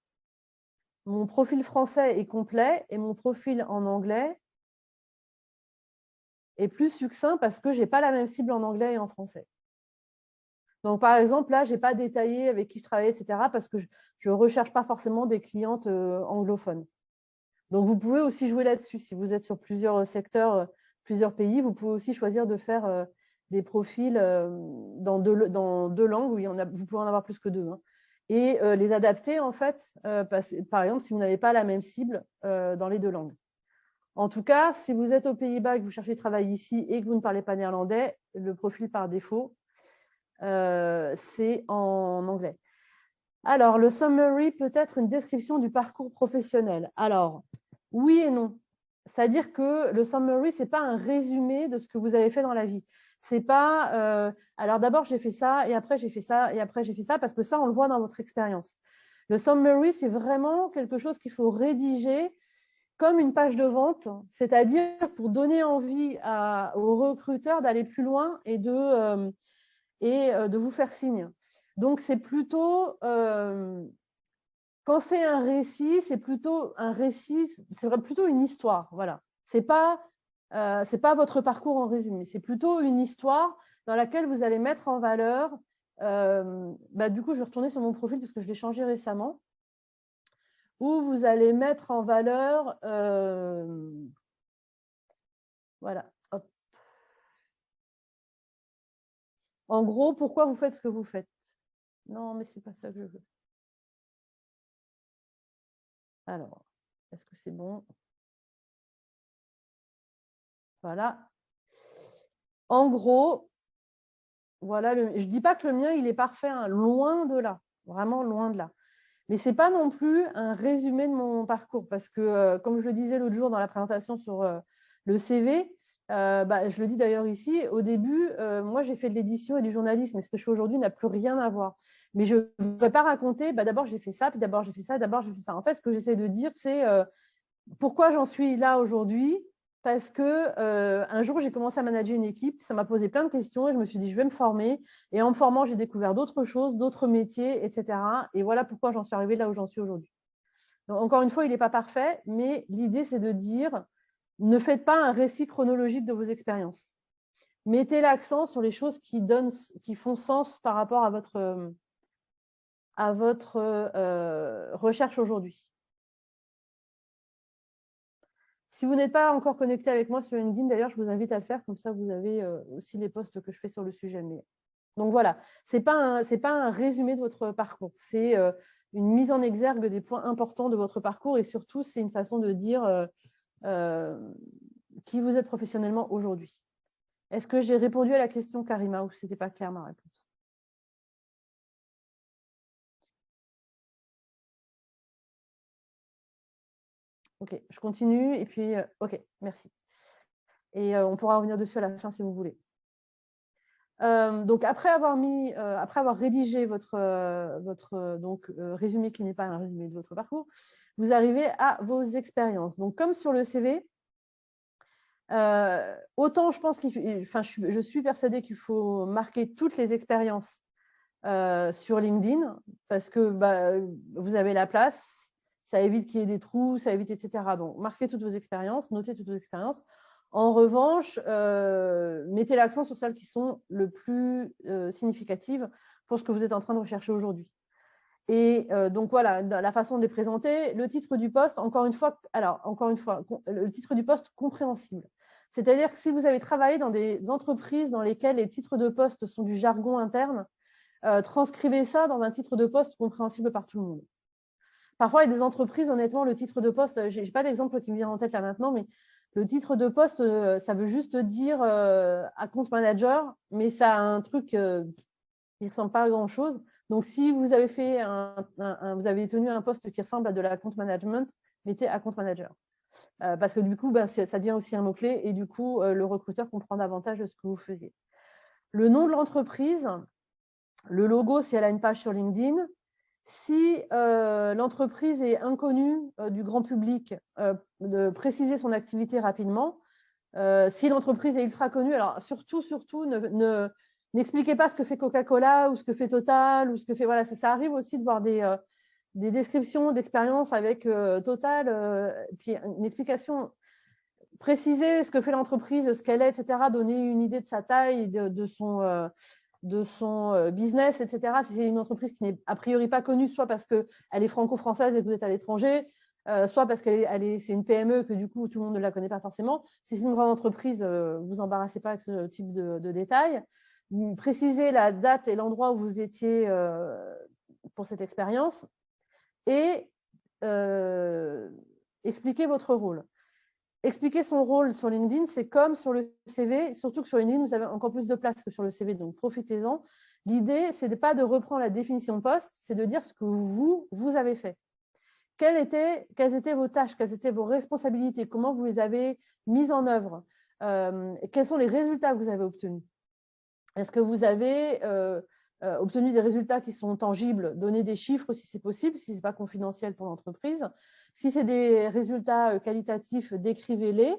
mon profil français est complet et mon profil en anglais est plus succinct parce que je n'ai pas la même cible en anglais et en français. Donc, par exemple, là, je n'ai pas détaillé avec qui je travaille, etc., parce que je ne recherche pas forcément des clientes anglophones. Donc, vous pouvez aussi jouer là-dessus. Si vous êtes sur plusieurs secteurs, plusieurs pays, vous pouvez aussi choisir de faire des profils dans deux langues, où vous pouvez en avoir plus que deux. Hein, et les adapter, en fait, par exemple, si vous n'avez pas la même cible dans les deux langues. En tout cas, si vous êtes aux Pays-Bas et que vous cherchez du travail ici et que vous ne parlez pas néerlandais, le profil par défaut, c'est en anglais. Alors, le summary peut être une description du parcours professionnel. Alors, oui et non. C'est-à-dire que le summary, ce n'est pas un résumé de ce que vous avez fait dans la vie. C'est pas alors d'abord j'ai fait ça et après j'ai fait ça et après j'ai fait ça, parce que ça, on le voit dans votre expérience. Le summary, c'est vraiment quelque chose qu'il faut rédiger comme une page de vente, c'est-à-dire pour donner envie aux recruteurs d'aller plus loin et de vous faire signe. Donc, c'est plutôt, quand c'est un récit, c'est plutôt une histoire. Voilà. C'est pas votre parcours en résumé, c'est plutôt une histoire dans laquelle vous allez mettre en valeur, du coup, je vais retourner sur mon profil parce que je l'ai changé récemment, où vous allez mettre en valeur, voilà, hop. En gros, pourquoi vous faites ce que vous faites. Non, mais c'est pas ça que je veux. Alors, est-ce que c'est bon? Voilà. En gros, voilà, je ne dis pas que le mien, il est parfait, hein, loin de là, vraiment loin de là. Mais ce n'est pas non plus un résumé de mon parcours parce que, comme je le disais l'autre jour dans la présentation sur le CV, je le dis d'ailleurs ici, au début, moi, j'ai fait de l'édition et du journalisme, et ce que je fais aujourd'hui n'a plus rien à voir. Mais je ne vais pas raconter, d'abord j'ai fait ça, puis d'abord j'ai fait ça, d'abord j'ai fait ça. En fait, ce que j'essaie de dire, c'est pourquoi j'en suis là aujourd'hui, parce que un jour, j'ai commencé à manager une équipe, ça m'a posé plein de questions et je me suis dit, je vais me former. Et en me formant, j'ai découvert d'autres choses, d'autres métiers, etc. Et voilà pourquoi j'en suis arrivée là où j'en suis aujourd'hui. Donc, encore une fois, il n'est pas parfait, mais l'idée, c'est de dire, ne faites pas un récit chronologique de vos expériences. Mettez l'accent sur les choses qui font sens par rapport à votre recherche aujourd'hui. Si vous n'êtes pas encore connecté avec moi sur LinkedIn, d'ailleurs, je vous invite à le faire, comme ça vous avez aussi les posts que je fais sur le sujet. Donc voilà, ce n'est pas un résumé de votre parcours, c'est une mise en exergue des points importants de votre parcours et surtout, c'est une façon de dire qui vous êtes professionnellement aujourd'hui. Est-ce que j'ai répondu à la question, Karima, ou ce n'était pas clair ma réponse? Ok, je continue et puis, ok, merci. Et on pourra revenir dessus à la fin si vous voulez. Donc après avoir rédigé votre résumé qui n'est pas un résumé de votre parcours, vous arrivez à vos expériences. Donc comme sur le CV, autant je pense je suis persuadée qu'il faut marquer toutes les expériences sur LinkedIn parce que vous avez la place, ça évite qu'il y ait des trous, ça évite, etc. Donc marquez toutes vos expériences, notez toutes vos expériences. En revanche, mettez l'accent sur celles qui sont le plus significatives pour ce que vous êtes en train de rechercher aujourd'hui. Et donc voilà, la façon de les présenter, le titre du poste, encore une fois, le titre du poste compréhensible. C'est-à-dire que si vous avez travaillé dans des entreprises dans lesquelles les titres de poste sont du jargon interne, transcrivez ça dans un titre de poste compréhensible par tout le monde. Parfois, il y a des entreprises, honnêtement, le titre de poste, je n'ai pas d'exemple qui me vient en tête là maintenant, mais le titre de poste, ça veut juste dire account manager, mais ça a un truc qui ne ressemble pas à grand-chose. Donc, si vous avez vous avez tenu un poste qui ressemble à de l'account management, mettez account manager. Parce que du coup, ça devient aussi un mot-clé et du coup, le recruteur comprend davantage de ce que vous faisiez. Le nom de l'entreprise, le logo, si elle a une page sur LinkedIn. Si l'entreprise est inconnue du grand public, de préciser son activité rapidement. Si l'entreprise est ultra connue, alors surtout, n'expliquez pas ce que fait Coca-Cola ou ce que fait Total ou ce que fait. Voilà, ça arrive aussi de voir des descriptions d'expérience avec Total, puis une explication. Préciser ce que fait l'entreprise, ce qu'elle est, etc. Donner une idée de sa taille, de son business, etc. Si c'est une entreprise qui n'est a priori pas connue, soit parce qu'elle est franco-française et que vous êtes à l'étranger, soit parce que c'est une PME que du coup tout le monde ne la connaît pas forcément. Si c'est une grande entreprise, vous embarrassez pas avec ce type de détails. Précisez la date et l'endroit où vous étiez pour cette expérience et expliquez votre rôle. Expliquer son rôle sur LinkedIn, c'est comme sur le CV, surtout que sur LinkedIn, vous avez encore plus de place que sur le CV, donc profitez-en. L'idée, ce n'est pas de reprendre la définition de poste, c'est de dire ce que vous avez fait. Quelles étaient vos tâches, quelles étaient vos responsabilités, comment vous les avez mises en œuvre, quels sont les résultats que vous avez obtenus. Est-ce que vous avez obtenu des résultats qui sont tangibles, donner des chiffres si c'est possible, si ce n'est pas confidentiel pour l'entreprise. Si c'est des résultats qualitatifs, décrivez-les.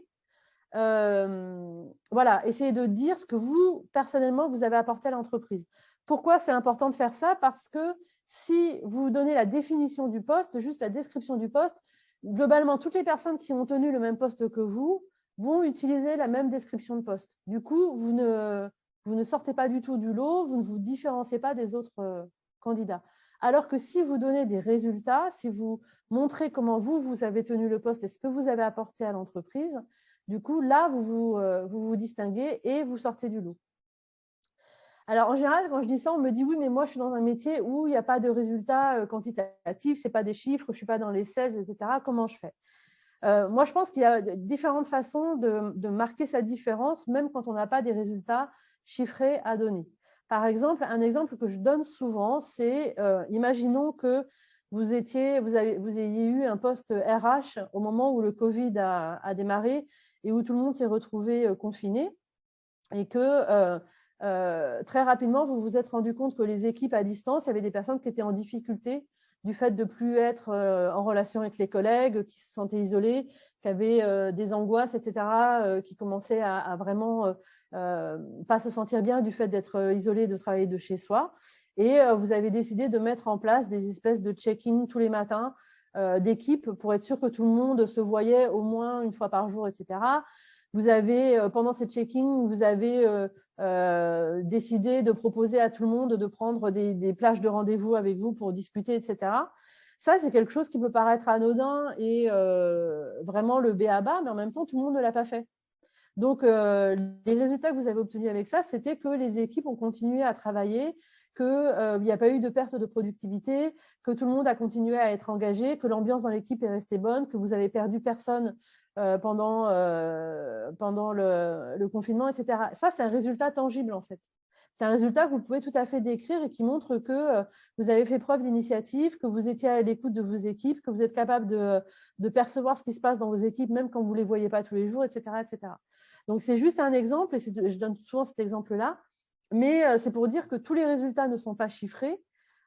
Voilà, essayez de dire ce que vous, personnellement, vous avez apporté à l'entreprise. Pourquoi c'est important de faire ça? Parce que si vous donnez la définition du poste, juste la description du poste, globalement, toutes les personnes qui ont tenu le même poste que vous vont utiliser la même description de poste. Du coup, vous vous ne sortez pas du tout du lot, vous ne vous différenciez pas des autres candidats. Alors que si vous donnez des résultats, si vous montrez comment vous avez tenu le poste et ce que vous avez apporté à l'entreprise, du coup, là, vous vous distinguez et vous sortez du lot. Alors, en général, quand je dis ça, on me dit oui, mais moi, je suis dans un métier où il n'y a pas de résultats quantitatifs, ce n'est pas des chiffres, je ne suis pas dans les sales, etc. Comment je fais? Moi, je pense qu'il y a différentes façons de marquer sa différence, même quand on n'a pas des résultats chiffrés à donner. Par exemple, un exemple que je donne souvent, c'est imaginons que vous ayez eu un poste RH au moment où le Covid a démarré et où tout le monde s'est retrouvé confiné et que très rapidement, vous vous êtes rendu compte que les équipes à distance, il y avait des personnes qui étaient en difficulté du fait de ne plus être en relation avec les collègues, qui se sentaient isolés, qui avaient des angoisses, etc., qui commençaient à vraiment pas se sentir bien du fait d'être isolés, de travailler de chez soi. Et vous avez décidé de mettre en place des espèces de check-in tous les matins d'équipe pour être sûr que tout le monde se voyait au moins une fois par jour, etc. Vous avez, pendant ces check-in, vous avez décidé de proposer à tout le monde de prendre des plages de rendez-vous avec vous pour discuter, etc. Ça, c'est quelque chose qui peut paraître anodin et vraiment le b.a.-ba, mais en même temps, tout le monde ne l'a pas fait. Donc, les résultats que vous avez obtenus avec ça, c'était que les équipes ont continué à travailler, qu'il n'y a pas eu de perte de productivité, que tout le monde a continué à être engagé, que l'ambiance dans l'équipe est restée bonne, que vous avez perdu personne pendant le confinement, etc. Ça, c'est un résultat tangible, en fait. C'est un résultat que vous pouvez tout à fait décrire et qui montre que vous avez fait preuve d'initiative, que vous étiez à l'écoute de vos équipes, que vous êtes capable de percevoir ce qui se passe dans vos équipes, même quand vous ne les voyez pas tous les jours, etc., etc. Donc, c'est juste un exemple, et je donne souvent cet exemple-là, mais c'est pour dire que tous les résultats ne sont pas chiffrés.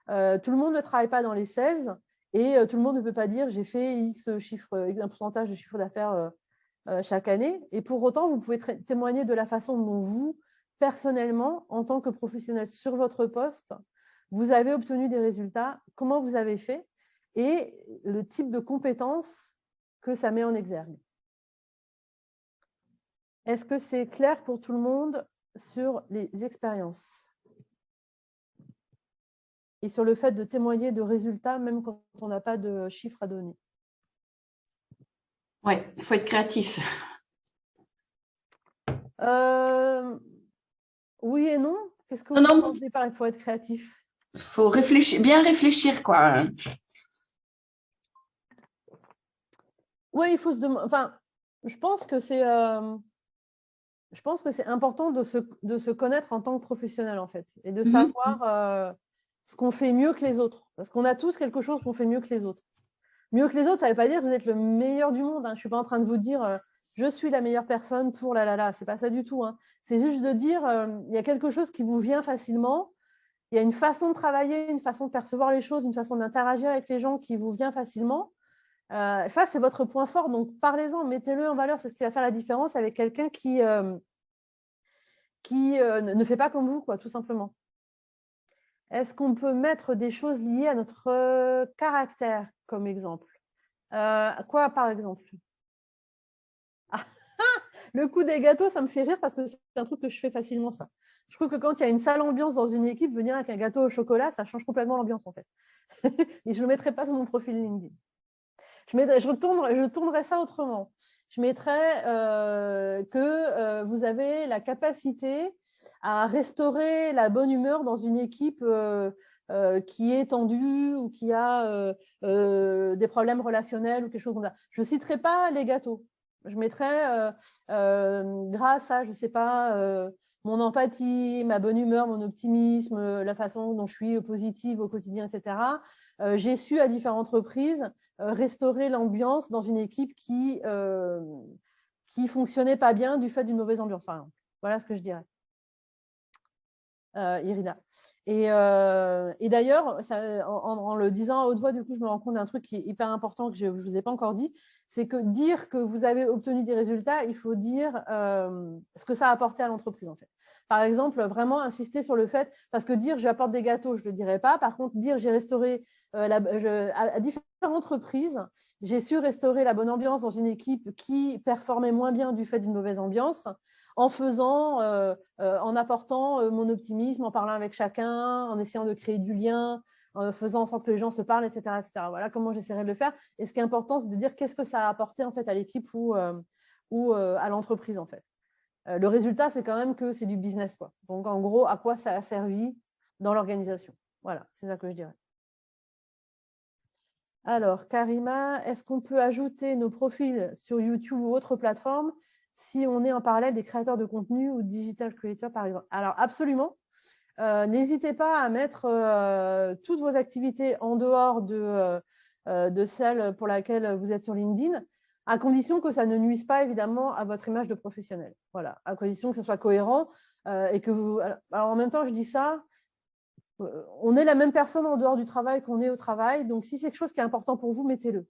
Tout le monde ne travaille pas dans les sales et tout le monde ne peut pas dire j'ai fait X un pourcentage de chiffre d'affaires chaque année. Et pour autant, vous pouvez témoigner de la façon dont vous, personnellement, en tant que professionnel sur votre poste, vous avez obtenu des résultats, comment vous avez fait et le type de compétences que ça met en exergue. Est-ce que c'est clair pour tout le monde sur les expériences et sur le fait de témoigner de résultats, même quand on n'a pas de chiffres à donner? Oui, il faut être créatif. Oui et non. Qu'est-ce que vous pensez par il faut être créatif? Il faut réfléchir, bien réfléchir, quoi. Oui, il faut se demander. Enfin, je pense que c'est important de se connaître en tant que professionnel, en fait, et de savoir ce qu'on fait mieux que les autres. Parce qu'on a tous quelque chose qu'on fait mieux que les autres. Mieux que les autres, ça ne veut pas dire que vous êtes le meilleur du monde. Hein. Je ne suis pas en train de vous dire je suis la meilleure personne pour la. Ce n'est pas ça du tout. Hein. C'est juste de dire il y a quelque chose qui vous vient facilement. Il y a une façon de travailler, une façon de percevoir les choses, une façon d'interagir avec les gens qui vous vient facilement. Ça, c'est votre point fort. Donc, parlez-en, mettez-le en valeur. C'est ce qui va faire la différence avec quelqu'un qui ne fait pas comme vous, quoi, tout simplement. Est-ce qu'on peut mettre des choses liées à notre caractère comme exemple? Quoi, par exemple? Le coup des gâteaux, ça me fait rire parce que c'est un truc que je fais facilement, ça. Je trouve que quand il y a une sale ambiance dans une équipe, venir avec un gâteau au chocolat, ça change complètement l'ambiance, en fait. Et je ne le mettrai pas sur mon profil LinkedIn. Je tournerai ça autrement. Je mettrais que vous avez la capacité à restaurer la bonne humeur dans une équipe qui est tendue ou qui a des problèmes relationnels ou quelque chose comme ça. Je ne citerai pas les gâteaux. Je mettrais, grâce à, je ne sais pas, mon empathie, ma bonne humeur, mon optimisme, la façon dont je suis positive au quotidien, etc., j'ai su à différentes reprises restaurer l'ambiance dans une équipe qui fonctionnait pas bien du fait d'une mauvaise ambiance, par exemple. Voilà ce que je dirais. Irina. Et d'ailleurs, en le disant à haute voix, du coup, je me rends compte d'un truc qui est hyper important que je ne vous ai pas encore dit, c'est que dire que vous avez obtenu des résultats, il faut dire ce que ça a apporté à l'entreprise, en fait. Par exemple, vraiment insister sur le fait, parce que dire j'apporte des gâteaux, je ne le dirais pas. Par contre, dire j'ai restauré à différentes reprises, j'ai su restaurer la bonne ambiance dans une équipe qui performait moins bien du fait d'une mauvaise ambiance. en faisant, en apportant mon optimisme, en parlant avec chacun, en essayant de créer du lien, en faisant en sorte que les gens se parlent, etc., etc. Voilà comment j'essaierai de le faire. Et ce qui est important, c'est de dire qu'est-ce que ça a apporté en fait à l'équipe ou à l'entreprise en fait. Le résultat, c'est quand même que c'est du business, quoi. Donc en gros, à quoi ça a servi dans l'organisation. Voilà, c'est ça que je dirais. Alors, Karima, est-ce qu'on peut ajouter nos profils sur YouTube ou autre plateforme si on est en parallèle des créateurs de contenu ou digital creators, par exemple? Alors, absolument. N'hésitez pas à mettre toutes vos activités en dehors de celles pour laquelle vous êtes sur LinkedIn, à condition que ça ne nuise pas évidemment à votre image de professionnel. Voilà, à condition que ce soit cohérent et que vous. Alors, en même temps, je dis ça, on est la même personne en dehors du travail qu'on est au travail. Donc, si c'est quelque chose qui est important pour vous, mettez-le.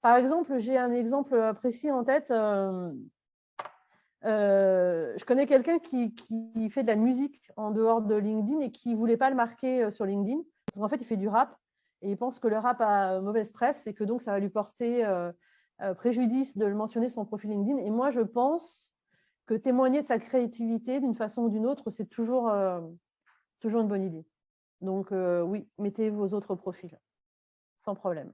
Par exemple, j'ai un exemple précis en tête. Je connais quelqu'un qui fait de la musique en dehors de LinkedIn et qui ne voulait pas le marquer sur LinkedIn. Parce qu'en fait, il fait du rap et il pense que le rap a mauvaise presse et que donc ça va lui porter préjudice de le mentionner sur son profil LinkedIn. Et moi, je pense que témoigner de sa créativité d'une façon ou d'une autre, c'est toujours une bonne idée. Donc, oui, mettez vos autres profils, sans problème.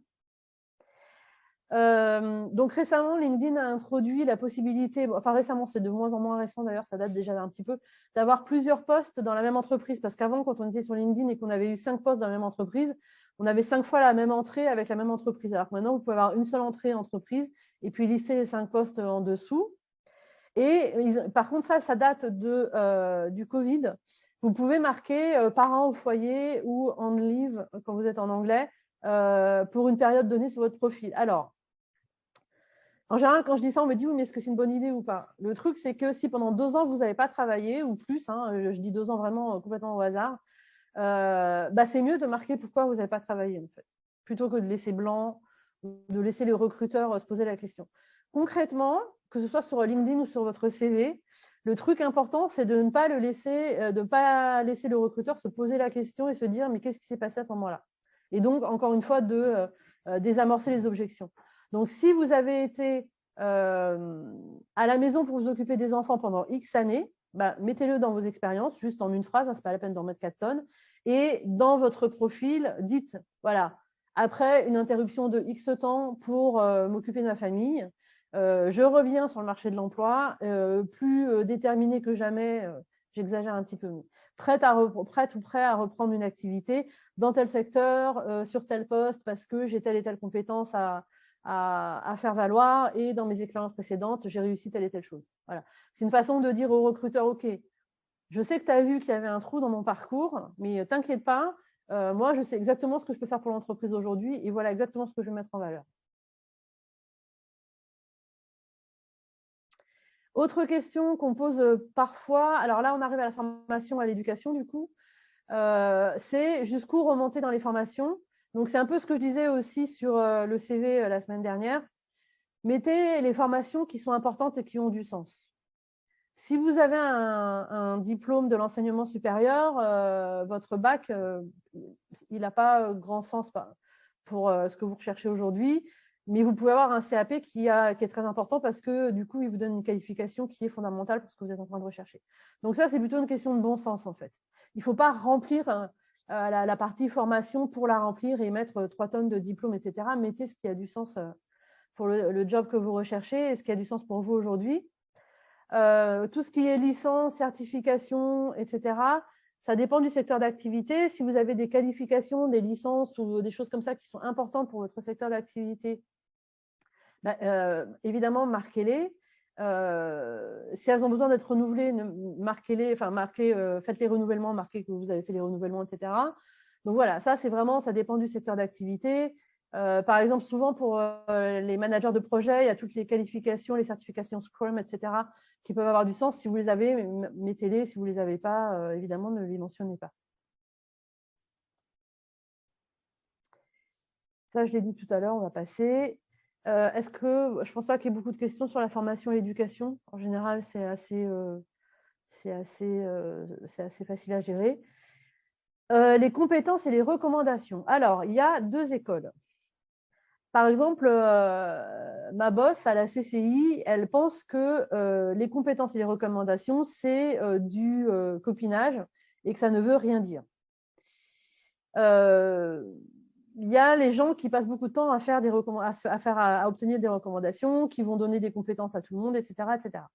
Donc, récemment, LinkedIn a introduit la possibilité, enfin récemment, c'est de moins en moins récent d'ailleurs, ça date déjà un petit peu, d'avoir plusieurs postes dans la même entreprise. Parce qu'avant, quand on était sur LinkedIn et qu'on avait eu 5 postes dans la même entreprise, on avait 5 fois la même entrée avec la même entreprise. Alors que maintenant, vous pouvez avoir une seule entrée entreprise et puis lister les 5 postes en dessous. Et par contre, ça date du Covid. Vous pouvez marquer parent au foyer ou on leave, quand vous êtes en anglais, pour une période donnée sur votre profil. Alors, en général, quand je dis ça, on me dit oui, mais est-ce que c'est une bonne idée ou pas? Le truc, c'est que si pendant 2 ans, vous n'avez pas travaillé ou plus, je dis 2 ans vraiment complètement au hasard, c'est mieux de marquer pourquoi vous n'avez pas travaillé, en fait, plutôt que de laisser blanc ou de laisser les recruteurs se poser la question. Concrètement, que ce soit sur LinkedIn ou sur votre CV, le truc important, c'est de ne pas pas laisser le recruteur se poser la question et se dire mais qu'est-ce qui s'est passé à ce moment-là? Et donc, encore une fois, de désamorcer les objections. Donc, si vous avez été à la maison pour vous occuper des enfants pendant X années, mettez-le dans vos expériences, juste en une phrase, ce n'est pas la peine d'en mettre 4 tonnes. Et dans votre profil, dites, voilà, après une interruption de X temps pour m'occuper de ma famille, je reviens sur le marché de l'emploi, plus déterminé que jamais, j'exagère un petit peu, mais prête ou prêt à reprendre une activité dans tel secteur, sur tel poste, parce que j'ai telle et telle compétence à faire valoir et dans mes expériences précédentes, j'ai réussi telle et telle chose. Voilà. C'est une façon de dire au recruteur, OK, je sais que tu as vu qu'il y avait un trou dans mon parcours, mais t'inquiète pas, moi, je sais exactement ce que je peux faire pour l'entreprise aujourd'hui et voilà exactement ce que je vais mettre en valeur. Autre question qu'on pose parfois, alors là, on arrive à la formation, à l'éducation, du coup, c'est jusqu'où remonter dans les formations. Donc, c'est un peu ce que je disais aussi sur le CV la semaine dernière. Mettez les formations qui sont importantes et qui ont du sens. Si vous avez un diplôme de l'enseignement supérieur, votre bac, il n'a pas grand sens pour ce que vous recherchez aujourd'hui, mais vous pouvez avoir un CAP qui est très important parce que du coup, il vous donne une qualification qui est fondamentale pour ce que vous êtes en train de rechercher. Donc ça, c'est plutôt une question de bon sens en fait. Il ne faut pas remplir la partie formation pour la remplir et mettre 3 tonnes de diplômes, etc. Mettez ce qui a du sens pour le job que vous recherchez et ce qui a du sens pour vous aujourd'hui. Tout ce qui est licence, certification, etc., ça dépend du secteur d'activité. Si vous avez des qualifications, des licences ou des choses comme ça qui sont importantes pour votre secteur d'activité, évidemment, marquez-les. Si elles ont besoin d'être renouvelées, marquez-les, faites les renouvellements, marquez que vous avez fait les renouvellements, etc. Donc voilà, ça dépend du secteur d'activité. Par exemple, souvent pour les managers de projet, il y a toutes les qualifications, les certifications Scrum, etc., qui peuvent avoir du sens. Si vous les avez, mettez-les. Si vous ne les avez pas, évidemment, ne les mentionnez pas. Ça, je l'ai dit tout à l'heure, on va passer. Je ne pense pas qu'il y ait beaucoup de questions sur la formation et l'éducation. En général, c'est assez facile à gérer. Les compétences et les recommandations. Alors, il y a 2 écoles. Par exemple, ma boss à la CCI, elle pense que les compétences et les recommandations, c'est du copinage et que ça ne veut rien dire. Il y a les gens qui passent beaucoup de temps à faire à obtenir des recommandations, qui vont donner des compétences à tout le monde, etc., etc.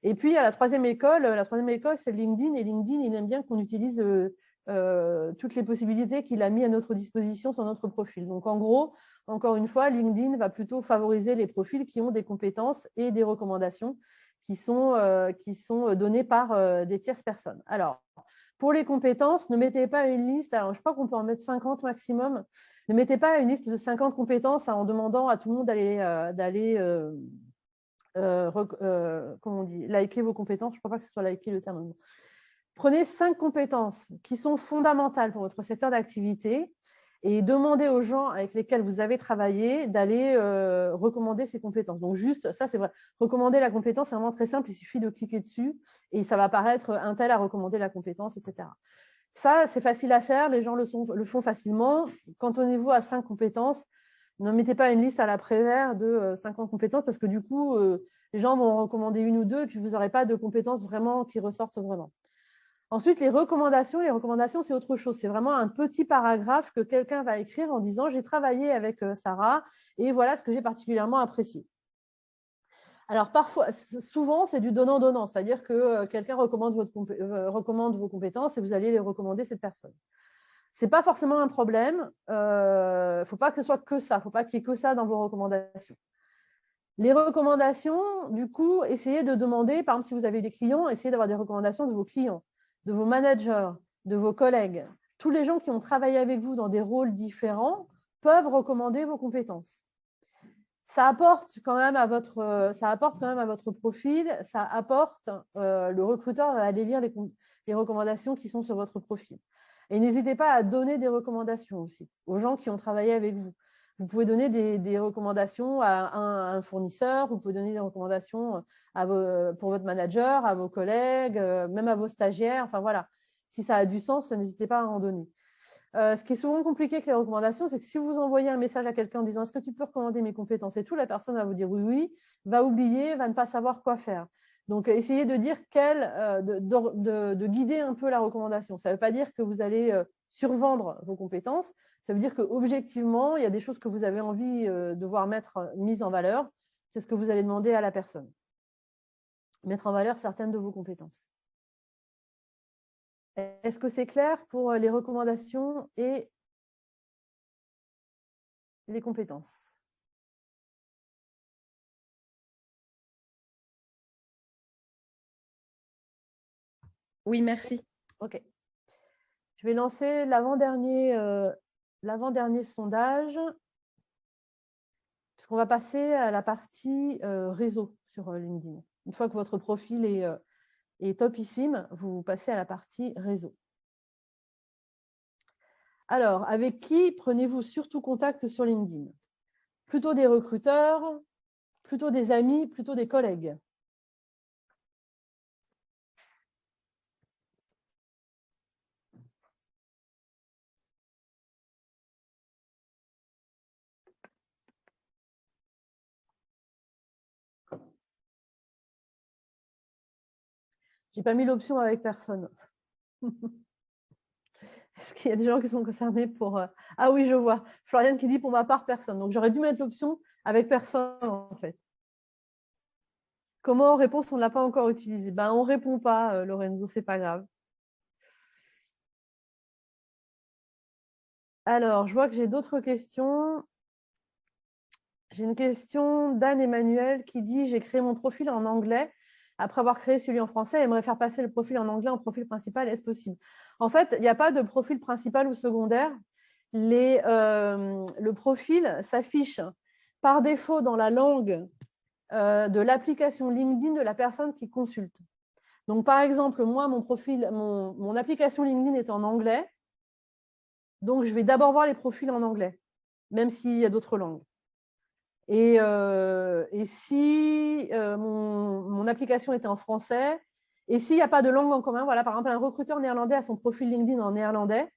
Et puis, il y a la troisième école. La troisième école, c'est LinkedIn. Et LinkedIn, il aime bien qu'on utilise toutes les possibilités qu'il a mis à notre disposition sur notre profil. Donc, en gros, encore une fois, LinkedIn va plutôt favoriser les profils qui ont des compétences et des recommandations qui sont données par des tierces personnes. Alors, pour les compétences, ne mettez pas une liste. Alors, je crois qu'on peut en mettre 50 maximum. Ne mettez pas une liste de 50 compétences en demandant à tout le monde d'aller comment on dit, liker vos compétences. Je ne crois pas que ce soit liker le terme. Prenez 5 compétences qui sont fondamentales pour votre secteur d'activité et demandez aux gens avec lesquels vous avez travaillé d'aller recommander ces compétences. Donc, juste, ça, c'est vrai. Recommander la compétence, c'est vraiment très simple. Il suffit de cliquer dessus et ça va apparaître un tel à recommander la compétence, etc. Ça, c'est facile à faire. Les gens le font facilement. Cantonnez-vous à 5 compétences. Ne mettez pas une liste à la Prévert de 50 compétences parce que du coup, les gens vont en recommander une ou deux et puis vous n'aurez pas de compétences vraiment qui ressortent vraiment. Ensuite, les recommandations, c'est autre chose. C'est vraiment un petit paragraphe que quelqu'un va écrire en disant « J'ai travaillé avec Sarah et voilà ce que j'ai particulièrement apprécié ». Alors, parfois, souvent, c'est du donnant-donnant, c'est-à-dire que quelqu'un recommande vos compétences et vous allez les recommander cette personne. Ce n'est pas forcément un problème. Il ne faut pas que ce soit que ça. Il ne faut pas qu'il y ait que ça dans vos recommandations. Les recommandations, du coup, essayez de demander, par exemple, si vous avez des clients, essayez d'avoir des recommandations de vos clients, de vos managers, de vos collègues. Tous les gens qui ont travaillé avec vous dans des rôles différents peuvent recommander vos compétences. Ça apporte quand même à votre profil, ça apporte, le recruteur va aller lire les recommandations qui sont sur votre profil. Et n'hésitez pas à donner des recommandations aussi aux gens qui ont travaillé avec vous. Vous pouvez donner des recommandations à un fournisseur, vous pouvez donner des recommandations pour votre manager, à vos collègues, même à vos stagiaires. Enfin voilà, si ça a du sens, n'hésitez pas à en donner. Ce qui est souvent compliqué avec les recommandations, c'est que si vous envoyez un message à quelqu'un en disant « Est-ce que tu peux recommander mes compétences ?» et tout, la personne va vous dire « Oui, oui », va oublier, va ne pas savoir quoi faire. Donc, essayez de dire de guider un peu la recommandation. Ça ne veut pas dire que vous allez survendre vos compétences. Ça veut dire qu'objectivement, il y a des choses que vous avez envie de voir mises en valeur. C'est ce que vous allez demander à la personne. Mettre en valeur certaines de vos compétences. Est-ce que c'est clair pour les recommandations et les compétences? Oui, merci. OK. Je vais lancer l'avant-dernier sondage, puisqu'on va passer à la partie réseau sur LinkedIn. Une fois que votre profil est topissime, vous passez à la partie réseau. Alors, avec qui prenez-vous surtout contact sur LinkedIn? Plutôt des recruteurs, plutôt des amis, plutôt des collègues? Je n'ai pas mis l'option avec personne. Est-ce qu'il y a des gens qui sont concernés pour… Ah oui, je vois. Floriane qui dit pour ma part, personne. Donc, j'aurais dû mettre l'option avec personne, en fait. Comment réponse, on ne l'a pas encore utilisé. Ben, on ne répond pas, Lorenzo, c'est pas grave. Alors, je vois que j'ai d'autres questions. J'ai une question d'Anne-Emmanuel qui dit « J'ai créé mon profil en anglais. Après avoir créé celui en français, j'aimerais faire passer le profil en anglais en profil principal. Est-ce possible ?» En fait, il n'y a pas de profil principal ou secondaire. Le profil s'affiche par défaut dans la langue de l'application LinkedIn de la personne qui consulte. Donc, par exemple, moi, mon application LinkedIn est en anglais. Donc, je vais d'abord voir les profils en anglais, même s'il y a d'autres langues. Et si mon application était en français, et s'il n'y a pas de langue en commun, voilà, par exemple, un recruteur néerlandais a son profil LinkedIn en néerlandais.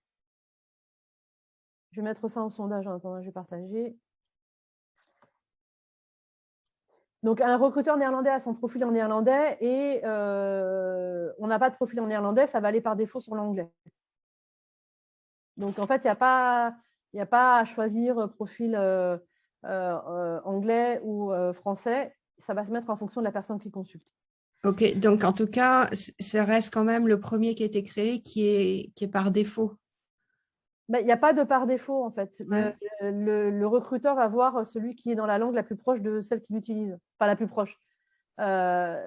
Je vais mettre fin au sondage. Attends, je vais partager. Donc, un recruteur néerlandais a son profil en néerlandais et on n'a pas de profil en néerlandais, ça va aller par défaut sur l'anglais. Donc, en fait, il n'y a pas à choisir profil anglais ou français. Ça va se mettre en fonction de la personne qui consulte. Ok, donc en tout cas, ça reste quand même le premier qui a été créé qui est par défaut. Il n'y a pas de par défaut, en fait. Ouais. Le recruteur va voir celui qui est dans la langue la plus proche de celle qu'il utilise. Pas la plus proche.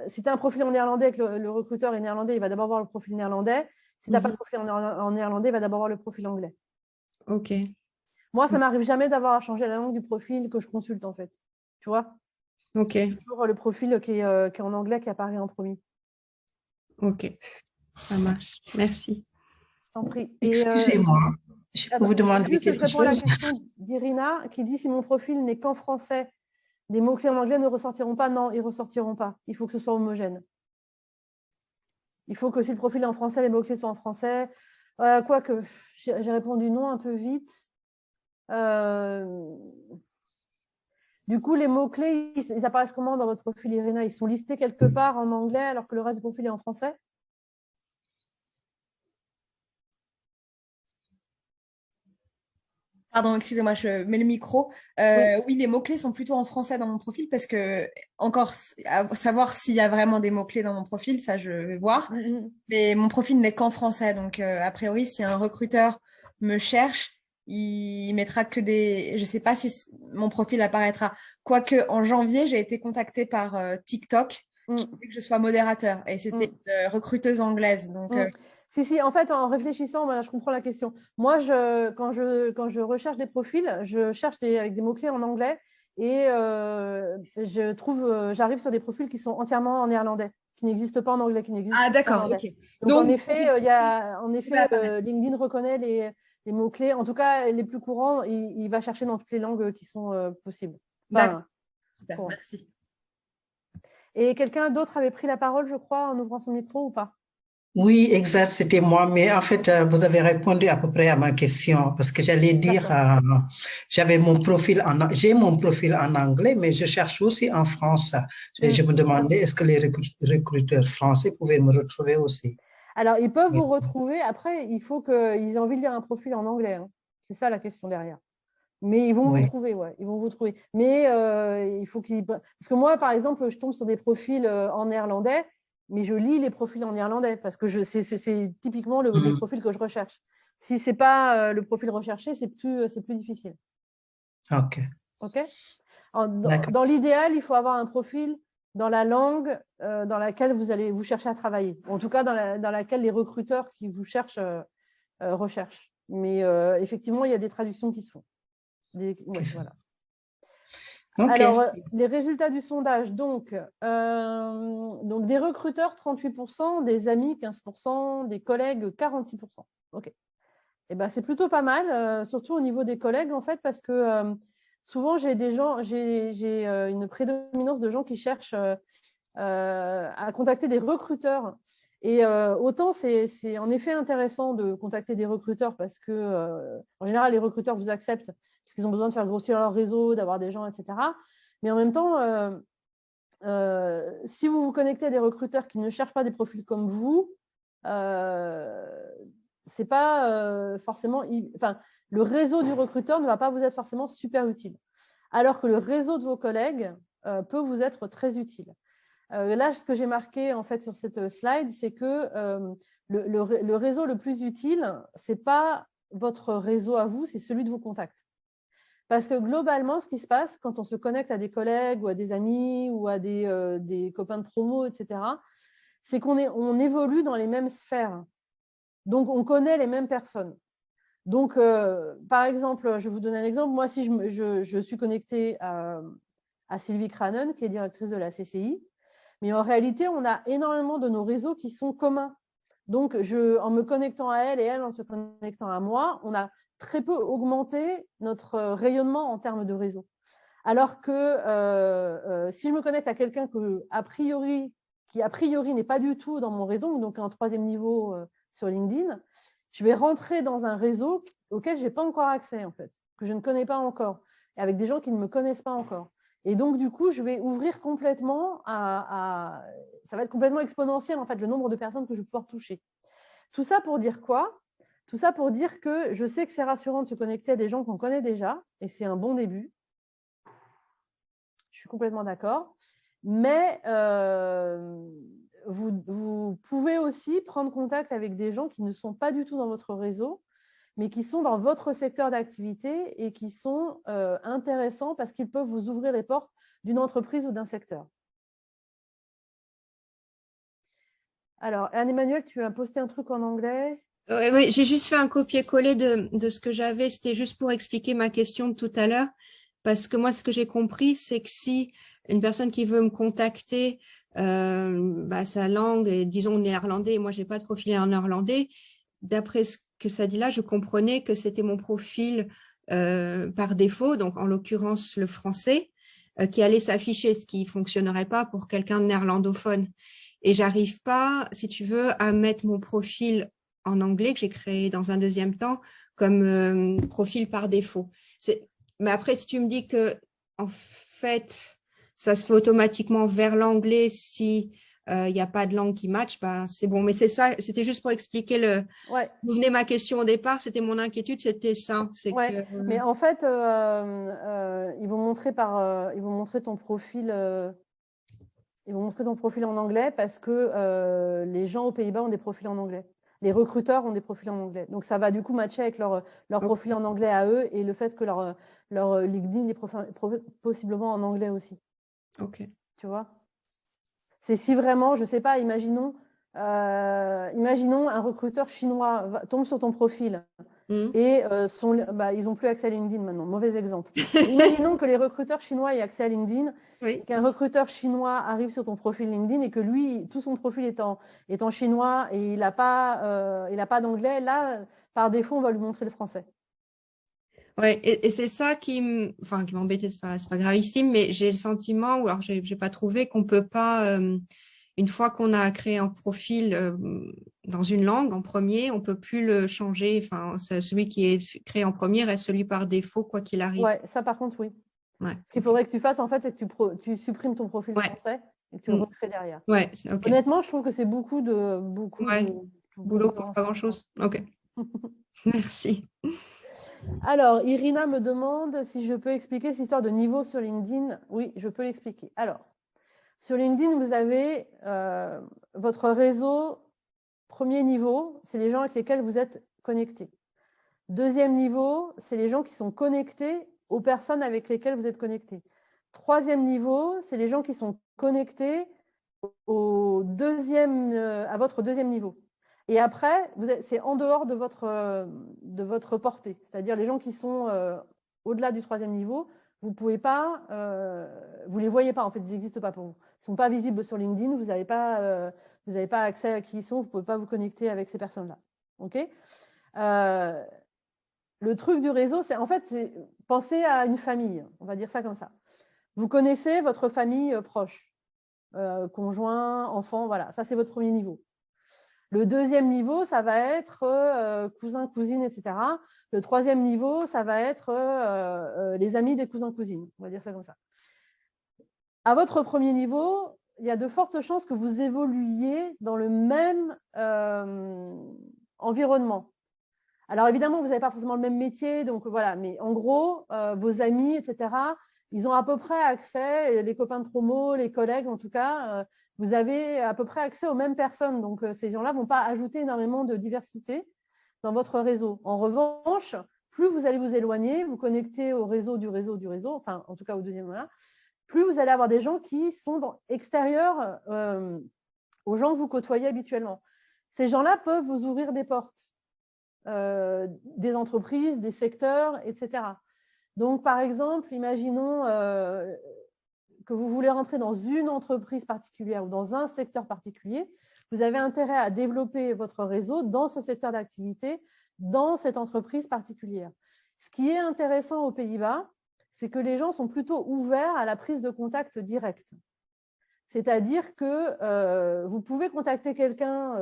Si tu as un profil en néerlandais et que le recruteur est néerlandais, il va d'abord voir le profil néerlandais. Si tu n'as pas de profil en néerlandais, il va d'abord voir le profil anglais. Ok. Moi, ça ne m'arrive jamais d'avoir à changer la langue du profil que je consulte, en fait. Tu vois? Ok. C'est toujours le profil qui est en anglais qui apparaît en premier. Ok. Ça marche. Merci. Je t'en prie. Excusez-moi, je peux vous demander juste, je quelque réponds à la chose? question d'Irina qui dit si mon profil n'est qu'en français, des mots-clés en anglais ne ressortiront pas. Non, ils ne ressortiront pas. Il faut que ce soit homogène. Il faut que si le profil est en français, les mots-clés soient en français. Quoique, j'ai répondu non un peu vite. Du coup, les mots-clés, ils apparaissent comment dans votre profil, Irina? Ils sont listés quelque part en anglais alors que le reste du profil est en français? Pardon, excusez-moi, je mets le micro. Oui. Oui, les mots-clés sont plutôt en français dans mon profil parce que, encore, à savoir s'il y a vraiment des mots-clés dans mon profil, ça, je vais voir. Mais mon profil n'est qu'en français. Donc, a priori, si un recruteur me cherche, il mettra que des… Je ne sais pas si mon profil apparaîtra. Quoique, en janvier, j'ai été contactée par TikTok qui voulait que je sois modérateur. Et c'était une recruteuse anglaise. Donc, Si, en fait, en réfléchissant, voilà, je comprends la question. Moi, quand je recherche des profils, je cherche avec des mots-clés en anglais et j'arrive sur des profils qui sont entièrement en néerlandais, qui n'existent pas en anglais, qui n'existent ah, pas en d'accord, néerlandais. ok. Donc, en effet, apparaître. LinkedIn reconnaît les mots-clés. En tout cas, les plus courants, il va chercher dans toutes les langues qui sont possibles. D'accord, super, Courant. merci. Et quelqu'un d'autre avait pris la parole, je crois, en ouvrant son micro ou pas? Oui, exact, c'était moi. Mais en fait, vous avez répondu à peu près à ma question parce que j'allais dire, j'ai mon profil en anglais, mais je cherche aussi en français. Je me demandais, est-ce que les recruteurs français pouvaient me retrouver aussi? Alors, ils peuvent vous retrouver. Après, il faut qu'ils aient envie de lire un profil en anglais. Hein. C'est ça la question derrière. Mais ils vont vous trouver, ouais. Ils vont vous trouver. Mais il faut qu'ils… Parce que moi, par exemple, je tombe sur des profils en néerlandais, mais je lis les profils en néerlandais parce que c'est typiquement les profils que je recherche. Si ce n'est pas le profil recherché, c'est plus difficile. OK. OK. Dans l'idéal, il faut avoir un profil dans la langue dans laquelle vous cherchez à travailler. En tout cas, dans laquelle les recruteurs qui vous cherchent recherchent. Mais effectivement, il y a des traductions qui se font. Voilà. Okay. Alors, les résultats du sondage, donc des recruteurs, 38%, des amis, 15%, des collègues, 46%. OK. Et ben, c'est plutôt pas mal, surtout au niveau des collègues, en fait, parce que souvent, j'ai une prédominance de gens qui cherchent à contacter des recruteurs. Et autant c'est en effet intéressant de contacter des recruteurs parce que, en général, les recruteurs vous acceptent parce qu'ils ont besoin de faire grossir leur réseau, d'avoir des gens, etc. Mais en même temps, si vous vous connectez à des recruteurs qui ne cherchent pas des profils comme vous, c'est pas forcément… Enfin, le réseau du recruteur ne va pas vous être forcément super utile. Alors que le réseau de vos collègues peut vous être très utile. Là, ce que j'ai marqué en fait sur cette slide, c'est que le réseau le plus utile, ce n'est pas votre réseau à vous, c'est celui de vos contacts. Parce que globalement, ce qui se passe quand on se connecte à des collègues ou à des amis ou à des copains de promo, etc., c'est qu'on évolue dans les mêmes sphères. Donc, on connaît les mêmes personnes. Donc, par exemple, je vais vous donner un exemple. Moi, si je suis connectée à Sylvie Cranen, qui est directrice de la CCI, mais en réalité, on a énormément de nos réseaux qui sont communs. Donc, en me connectant à elle et elle en se connectant à moi, on a très peu augmenté notre rayonnement en termes de réseau. Alors que si je me connecte à quelqu'un qui a priori n'est pas du tout dans mon réseau, donc un troisième niveau sur LinkedIn, je vais rentrer dans un réseau auquel je n'ai pas encore accès, en fait, que je ne connais pas encore, et avec des gens qui ne me connaissent pas encore. Et donc, du coup, je vais ouvrir complètement ça va être complètement exponentiel, en fait, le nombre de personnes que je vais pouvoir toucher. Tout ça pour dire quoi? Tout ça pour dire que je sais que c'est rassurant de se connecter à des gens qu'on connaît déjà, et c'est un bon début. Je suis complètement d'accord. Mais vous pouvez aussi prendre contact avec des gens qui ne sont pas du tout dans votre réseau, mais qui sont dans votre secteur d'activité et qui sont intéressants parce qu'ils peuvent vous ouvrir les portes d'une entreprise ou d'un secteur. Alors, Anne-Emmanuel, tu as posté un truc en anglais. Oui, j'ai juste fait un copier-coller de ce que j'avais. C'était juste pour expliquer ma question de tout à l'heure. Parce que moi, ce que j'ai compris, c'est que si une personne qui veut me contacter, sa langue est, disons, néerlandais, et moi, j'ai pas de profil en néerlandais, d'après ce que ça dit là, je comprenais que c'était mon profil par défaut, donc en l'occurrence le français, qui allait s'afficher, ce qui fonctionnerait pas pour quelqu'un de néerlandophone. Et j'arrive pas, si tu veux, à mettre mon profil en anglais que j'ai créé dans un deuxième temps comme profil par défaut. Mais après, si tu me dis que en fait, ça se fait automatiquement vers l'anglais si il n'y a pas de langue qui match, ben, c'est bon. Mais c'est ça, c'était juste pour expliquer d'où venait ma question au départ. C'était mon inquiétude, c'était ça. Ouais. Mais en fait, ils vont montrer ton profil. Ils vont montrer ton profil en anglais parce que les gens aux Pays-Bas ont des profils en anglais. Les recruteurs ont des profils en anglais. Donc, ça va du coup matcher avec leur profil en anglais à eux et le fait que leur LinkedIn est possiblement en anglais aussi. OK. Tu vois? C'est si vraiment, je ne sais pas, imaginons un recruteur chinois tombe sur ton profil et ils n'ont plus accès à LinkedIn maintenant. Mauvais exemple. Imaginons que les recruteurs chinois aient accès à LinkedIn et qu'un recruteur chinois arrive sur ton profil LinkedIn et que lui, tout son profil est en chinois et il n'a pas d'anglais. Là, par défaut, on va lui montrer le français. Ouais, et c'est ça qui m'embêtait, c'est pas gravissime, mais j'ai le sentiment, ou alors j'ai pas trouvé qu'on peut pas, une fois qu'on a créé un profil dans une langue en premier, on peut plus le changer. Enfin, celui qui est créé en premier reste celui par défaut, quoi qu'il arrive. Ouais, ça par contre, oui. Ouais, Ce qu'il faudrait que tu fasses, en fait, c'est que tu supprimes ton profil français et que tu le recrées derrière. Ouais, ok. Honnêtement, je trouve que c'est beaucoup de boulot pour pas grand-chose. Ok. Merci. Alors, Irina me demande si je peux expliquer cette histoire de niveau sur LinkedIn. Oui, je peux l'expliquer. Alors, sur LinkedIn, vous avez votre réseau. Premier niveau, c'est les gens avec lesquels vous êtes connectés. Deuxième niveau, c'est les gens qui sont connectés aux personnes avec lesquelles vous êtes connectés. Troisième niveau, c'est les gens qui sont connectés à votre deuxième niveau. Et après, c'est en dehors de votre portée. C'est-à-dire les gens qui sont au-delà du troisième niveau, vous pouvez pas, vous les voyez pas. En fait, ils n'existent pas pour vous. Ils sont pas visibles sur LinkedIn. Vous n'avez pas accès à qui ils sont. Vous pouvez pas vous connecter avec ces personnes-là. Ok. Le truc du réseau, c'est penser à une famille. On va dire ça comme ça. Vous connaissez votre famille proche, conjoint, enfant. Voilà, ça c'est votre premier niveau. Le deuxième niveau, ça va être cousin, cousine, etc. Le troisième niveau, ça va être les amis des cousins, cousines. On va dire ça comme ça. À votre premier niveau, il y a de fortes chances que vous évoluiez dans le même environnement. Alors évidemment, vous n'avez pas forcément le même métier, donc voilà. Mais en gros, vos amis, etc., ils ont à peu près accès, les copains de promo, les collègues en tout cas, vous avez à peu près accès aux mêmes personnes. Donc, ces gens-là ne vont pas ajouter énormément de diversité dans votre réseau. En revanche, plus vous allez vous éloigner, vous connecter au réseau du réseau, enfin, en tout cas au deuxième là, plus vous allez avoir des gens qui sont extérieurs aux gens que vous côtoyez habituellement. Ces gens-là peuvent vous ouvrir des portes, des entreprises, des secteurs, etc. Donc, par exemple, imaginons que vous voulez rentrer dans une entreprise particulière ou dans un secteur particulier, vous avez intérêt à développer votre réseau dans ce secteur d'activité, dans cette entreprise particulière. Ce qui est intéressant aux Pays-Bas, c'est que les gens sont plutôt ouverts à la prise de contact direct. C'est-à-dire que vous pouvez contacter quelqu'un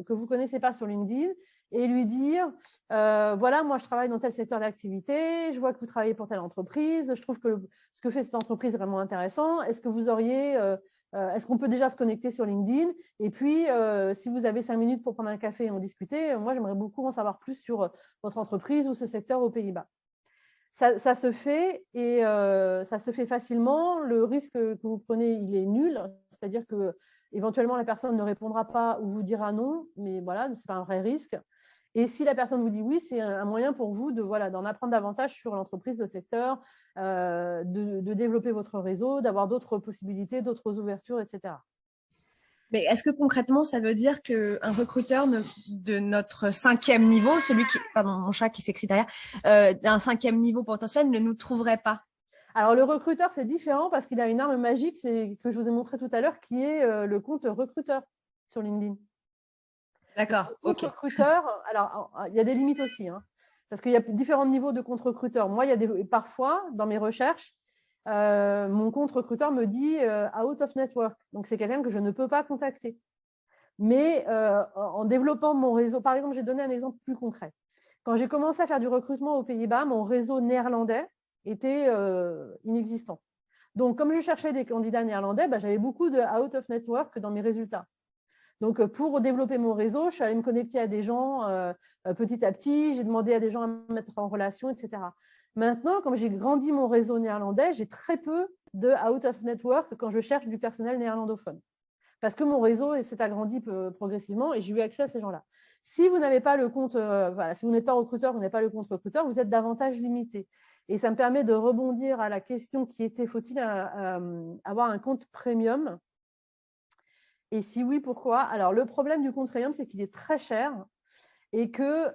que vous ne connaissez pas sur LinkedIn et lui dire voilà, moi je travaille dans tel secteur d'activité, je vois que vous travaillez pour telle entreprise, je trouve que ce que fait cette entreprise est vraiment intéressant. Est-ce que vous auriez est-ce qu'on peut déjà se connecter sur LinkedIn? Et puis, si vous avez 5 minutes pour prendre un café et en discuter, moi j'aimerais beaucoup en savoir plus sur votre entreprise ou ce secteur aux Pays-Bas. Ça se fait et ça se fait facilement. Le risque que vous prenez, il est nul, c'est-à-dire que éventuellement la personne ne répondra pas ou vous dira non, mais voilà, c'est pas un vrai risque. Et si la personne vous dit oui, c'est un moyen pour vous de voilà d'en apprendre davantage sur l'entreprise, le secteur, de développer votre réseau, d'avoir d'autres possibilités, d'autres ouvertures, etc. Mais est-ce que concrètement, ça veut dire qu'un recruteur de notre 5e niveau, celui qui, pardon, mon chat qui s'excite derrière, d'un 5e niveau potentiel ne nous trouverait pas? Alors, le recruteur, c'est différent parce qu'il a une arme magique, c'est que je vous ai montré tout à l'heure, qui est le compte recruteur sur LinkedIn. D'accord, ok. Recruteur, alors, il y a des limites aussi, hein, parce qu'il y a différents niveaux de compte recruteur. Moi, parfois, dans mes recherches, mon compte recruteur me dit out of network. Donc, c'est quelqu'un que je ne peux pas contacter. Mais en développant mon réseau, par exemple, j'ai donné un exemple plus concret. Quand j'ai commencé à faire du recrutement aux Pays-Bas, mon réseau néerlandais était inexistant. Donc, comme je cherchais des candidats néerlandais, j'avais beaucoup de out of network dans mes résultats. Donc, pour développer mon réseau, je suis allée me connecter à des gens petit à petit. J'ai demandé à des gens à me mettre en relation, etc. Maintenant, comme j'ai grandi mon réseau néerlandais, j'ai très peu de out of network quand je cherche du personnel néerlandophone. Parce que mon réseau s'est agrandi progressivement et j'ai eu accès à ces gens-là. Si vous n'avez pas le compte, voilà, si vous n'êtes pas recruteur, vous n'avez pas le compte recruteur, vous êtes davantage limité. Et ça me permet de rebondir à la question qui était, faut-il avoir un compte premium? Et si oui, pourquoi? Alors, le problème du compte premium, c'est qu'il est très cher et que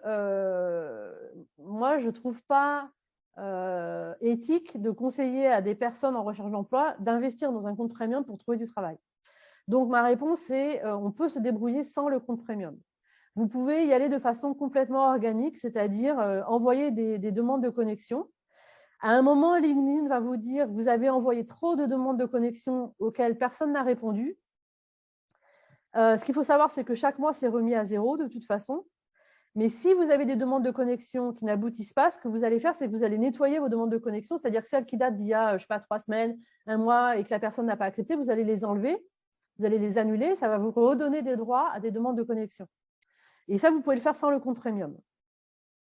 moi, je ne trouve pas éthique de conseiller à des personnes en recherche d'emploi d'investir dans un compte premium pour trouver du travail. Donc, ma réponse, c'est on peut se débrouiller sans le compte premium. Vous pouvez y aller de façon complètement organique, c'est-à-dire envoyer des demandes de connexion. À un moment, LinkedIn va vous dire que vous avez envoyé trop de demandes de connexion auxquelles personne n'a répondu. Ce qu'il faut savoir, c'est que chaque mois, c'est remis à 0 de toute façon. Mais si vous avez des demandes de connexion qui n'aboutissent pas, ce que vous allez faire, c'est que vous allez nettoyer vos demandes de connexion, c'est-à-dire celles qui datent d'il y a, je ne sais pas, 3 semaines, 1 mois et que la personne n'a pas accepté, vous allez les enlever, vous allez les annuler, ça va vous redonner des droits à des demandes de connexion. Et ça, vous pouvez le faire sans le compte premium.